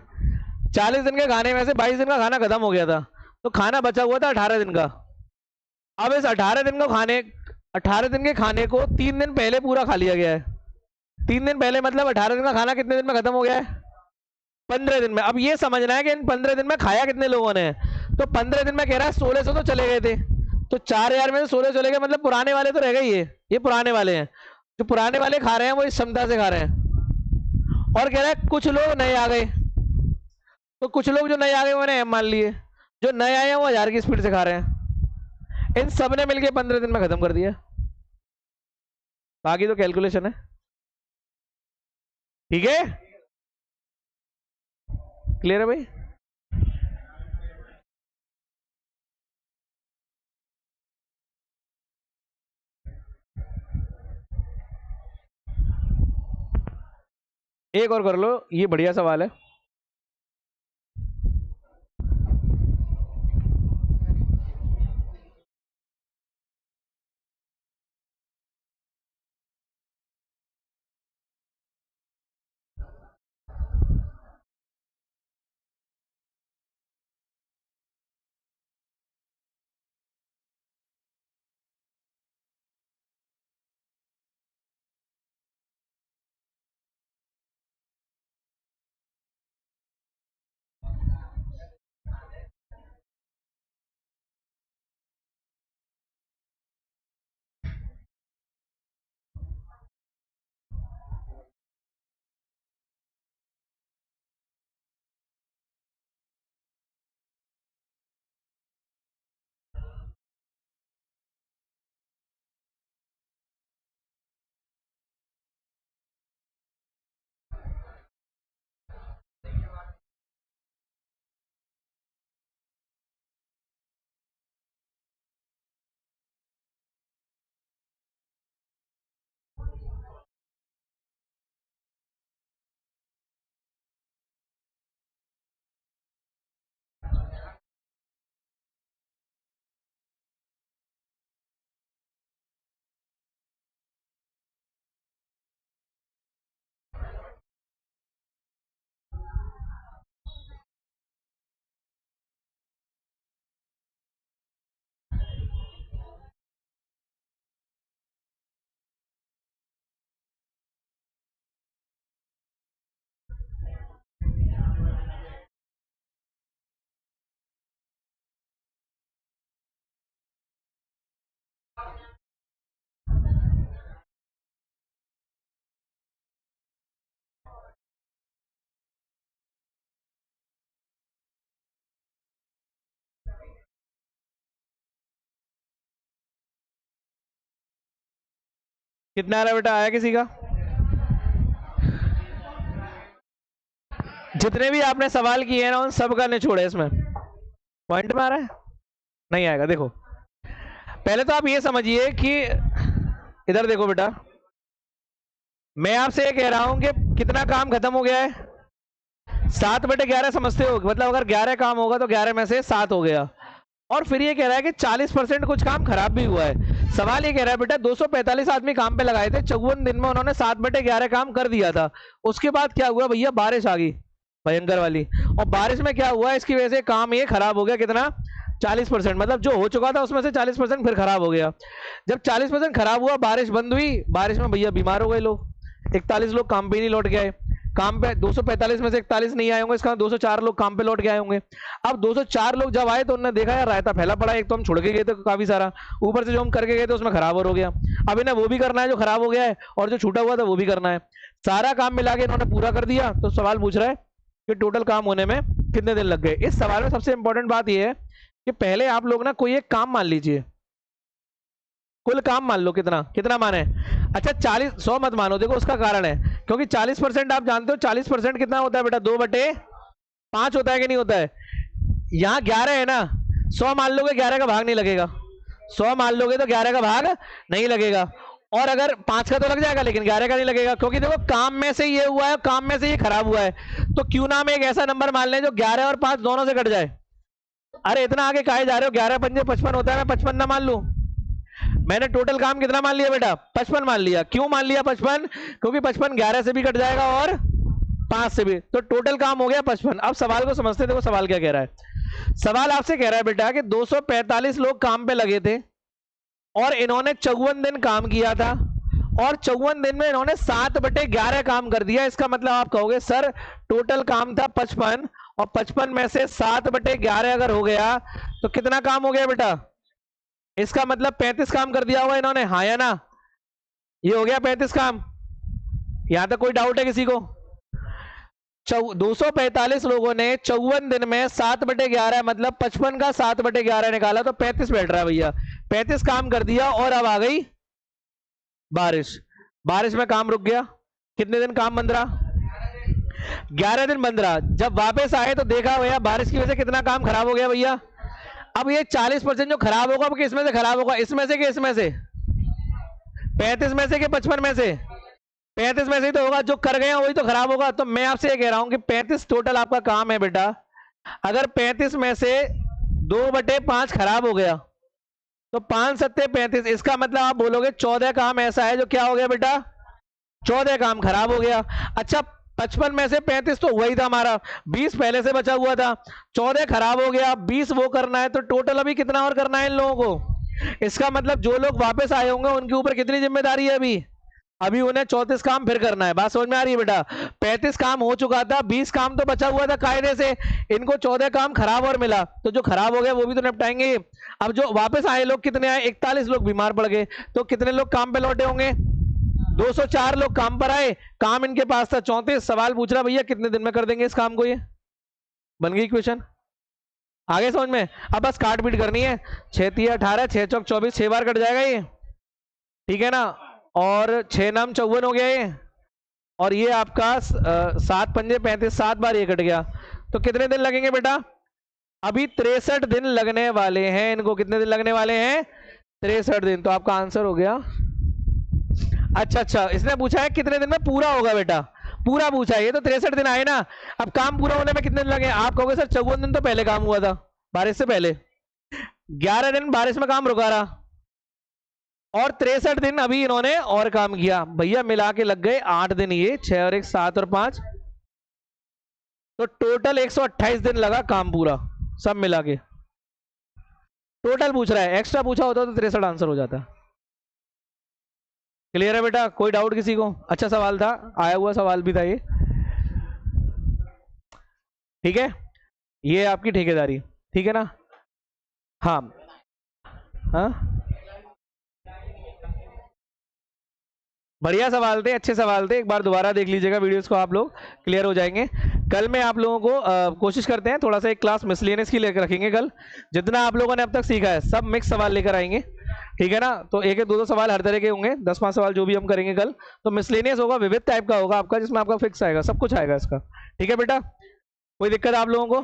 40 दिन के खाने में से 22 दिन का खाना खत्म हो गया था, तो खाना बचा हुआ था 18 दिन का। अब इस 18 दिन के खाने को 3 दिन पहले पूरा खा लिया गया है। 3 दिन पहले मतलब 18 दिन का खाना कितने दिन में खत्म हो गया है? 15 दिन में। अब ये समझना है कि इन 15 दिन में खाया कितने लोगों ने। तो 15 दिन में कह रहा है 1600 तो चले गए थे, तो 4000 में से 16 चले गए, मतलब पुराने वाले तो रह गए। ये पुराने वाले हैं, जो पुराने वाले खा रहे हैं वो इस क्षमता से खा रहे हैं। और कह रहा है कुछ लोग नए आ गए, तो कुछ लोग जो नए आ गए उन्हें मान लिए, जो नए आए हैं वो 1000 की स्पीड से खा रहे हैं। इन सब ने मिलकर 15 दिन में खत्म कर दिया। बाकी तो कैलकुलेशन है। ठीक है, क्लियर है भाई? एक और कर लो, ये बढ़िया सवाल है। कितना आ रहा है बेटा, आया किसी का? जितने भी आपने सवाल किए हैं ना, उन सब का निचोड़ है इसमें। पॉइंट में आ रहा है? नहीं आएगा। देखो पहले तो आप ये समझिए कि इधर देखो बेटा, मैं आपसे ये कह रहा हूं कि कितना काम खत्म हो गया है? 7/11 समझते हो? मतलब अगर 11 काम होगा तो 11 में से 7 हो गया। और फिर ये कह रहा है कि 40% कुछ काम खराब भी हुआ है। सवाल ये कह रहा है बेटा 245 आदमी काम पे लगाए थे, 54 दिन में उन्होंने 7/11 काम कर दिया था। उसके बाद क्या हुआ भैया? बारिश आ गई भयंकर वाली। और बारिश में क्या हुआ? इसकी वजह से काम ये खराब हो गया। कितना? 40%। मतलब जो हो चुका था उसमें से 40% फिर खराब हो गया। जब 40% खराब हुआ, बारिश बंद हुई, बारिश में भैया बीमार हो गए लोग। 41 लोग काम पे नहीं लौट के आए। काम पे 245 में से 41 नहीं आए होंगे, इसका 204 लोग काम पे लौट के आए होंगे। अब 204 लोग जब आए तो उन्होंने देखा यार रायता फैला पड़ा है, एक तो हम छोड़ के गए थे काफी सारा, ऊपर से जो हम करके गए थे उसमें खराब हो गया। अब इन्हें वो भी करना है जो खराब हो गया है, और जो छूटा हुआ था वो भी करना है। सारा काम मिला के इन्होंने पूरा कर दिया। तो सवाल पूछ रहा है कि टोटल काम होने में कितने दिन लग गए। इस सवाल में सबसे इंपॉर्टेंट बात यह है कि पहले आप लोग ना कोई एक काम मान लीजिए, कुल काम मान लो। कितना कितना माने? अच्छा 40, 100 मत मानो। देखो उसका कारण है, क्योंकि 40% आप जानते हो 40% कितना होता है बेटा? 2/5 होता है कि नहीं होता है? यहाँ 11 है ना, 100 मान लोगे 11 का भाग नहीं लगेगा। 100 मान लोगे तो 11 का भाग नहीं लगेगा। और अगर 5 का तो लग जाएगा, लेकिन 11 का नहीं लगेगा, क्योंकि देखो काम में से ये हुआ है, काम में से ये खराब हुआ है। तो क्यों ना हम एक ऐसा नंबर मान लें जो 11 और 5 दोनों से कट जाए। अरे इतना आगे काहे जा रहे हो? 11 पंजे 55 होता है, मैं 55 ना मान लूं? मैंने टोटल काम कितना मान लिया बेटा? 55 मान लिया। क्यों मान लिया 55? क्योंकि 55 11 से भी कट जाएगा और 5 से भी, तो टोटल काम हो गया 55। अब सवाल को समझते, देखो सवाल क्या कह रहा है। सवाल आपसे कह रहा है बेटा कि 245 लोग काम पे लगे थे और इन्होंने 54 दिन काम किया था, और 54 दिन में इन्होंने 7/11 काम कर दिया। इसका मतलब आप कहोगे सर टोटल काम था 55, और 55 में से 7/11 अगर हो गया तो कितना काम हो गया बेटा? इसका मतलब 35 काम कर दिया होगा इन्होंने, हाँ या ना? ये हो गया 35 काम। यहां तक कोई डाउट है किसी को? 245 लोगों ने 54 दिन में 7/11 मतलब 55 का 7/11 निकाला तो 35 बैठ रहा है भैया। 35 काम कर दिया और अब आ गई बारिश। बारिश में काम रुक गया। कितने दिन काम बंद रहा? 11 दिन बंद रहा। जब वापस आए तो देखा भैया बारिश की वजह से कितना काम खराब हो गया भैया। अब ये 40% जो खराब होगा, अब किसमें से खराब होगा? इसमें से कि इसमें से? 35 में से कि 55 में से? 35 में से ही तो होगा, जो कर गए वही तो खराब होगा। तो मैं आपसे ये कह रहा हूं कि 35 टोटल आपका काम है बेटा। अगर 35 में से 2/5 खराब हो गया तो 5 सत्ते 35, इसका मतलब आप बोलोगे 14 काम ऐसा है जो क्या हो गया बेटा? 14 काम खराब हो गया। अच्छा 55 में से 35 तो वही था हमारा, 20 पहले से बचा हुआ था, 14 खराब हो गया, 20 वो करना है, तो टोटल अभी कितना और करना है इन लोगों को? इसका मतलब जो लोग वापस आए होंगे उनके ऊपर कितनी जिम्मेदारी है अभी? अभी उन्हें 34 काम फिर करना है। बात समझ में आ रही है बेटा? 35 काम हो चुका था, 20 काम तो बचा हुआ था कायदे से, इनको 14 काम खराब और मिला, तो जो खराब हो गया वो भी तो निपटाएंगे। अब जो वापस आए लोग कितने आए? 41 लोग बीमार पड़ गए, तो कितने लोग काम पे लौटे होंगे? 204 लोग काम पर आए, काम इनके पास था 34। सवाल पूछ रहा भैया कितने दिन में कर देंगे इस काम को? ये बन गई क्वेश्चन? आगे समझ में? अब बस काट पीट करनी है। 6 3 18, 6 चौक 24, 6 बार कट जाएगा ये, ठीक है ना? और 6 नाम 54 हो गया ये, और ये आपका 7 पंजे 35, 7 बार ये कट गया। तो कितने दिन लगेंगे बेटा? अभी 63 दिन लगने वाले हैं इनको। कितने दिन लगने वाले हैं? 63 दिन। तो आपका आंसर हो गया। अच्छा, इसने पूछा है कितने दिन में पूरा होगा बेटा, पूरा पूछा है। ये तो 63 दिन आए ना, अब काम पूरा होने में कितने दिन लगे? आप कहोगे सर 54 दिन तो पहले काम हुआ था, बारिश से पहले, 11 दिन बारिश में काम रुका रहा, और 63 दिन अभी इन्होंने और काम किया। भैया मिला के लग गए 8 दिन, ये 6 और 1 7 और 5, तो टोटल 128 दिन लगा काम पूरा, सब मिला के। टोटल पूछ रहा है, एक्स्ट्रा पूछा होता तो 63 आंसर हो जाता। क्लियर है बेटा? कोई डाउट किसी को? अच्छा सवाल था, आया हुआ सवाल भी था ये, ठीक है? ये आपकी ठेकेदारी, ठीक है ना? हाँ बढ़िया सवाल थे, अच्छे सवाल थे। एक बार दोबारा देख लीजिएगा वीडियोस को, आप लोग क्लियर हो जाएंगे। कल में आप लोगों को कोशिश करते हैं थोड़ा सा एक क्लास मिसलेनियस की लेकर रखेंगे कल। जितना आप लोगों ने अब तक सीखा है सब मिक्स सवाल लेकर आएंगे। ठीक है ना। तो एक एक दो दो सवाल हर तरह के होंगे, 10-5 सवाल जो भी हम करेंगे कल। तो मिसलेनियस होगा, विविध टाइप का होगा आपका, जिसमें आपका फिक्स आएगा, सब कुछ आएगा इसका। ठीक है बेटा, कोई दिक्कत आप लोगों को,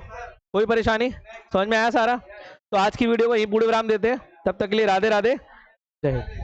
कोई परेशानी, समझ में आया सारा? तो आज की वीडियो को यहीं पूर्ण विराम देते हैं। तब तक के लिए राधे राधे, जय हिंद।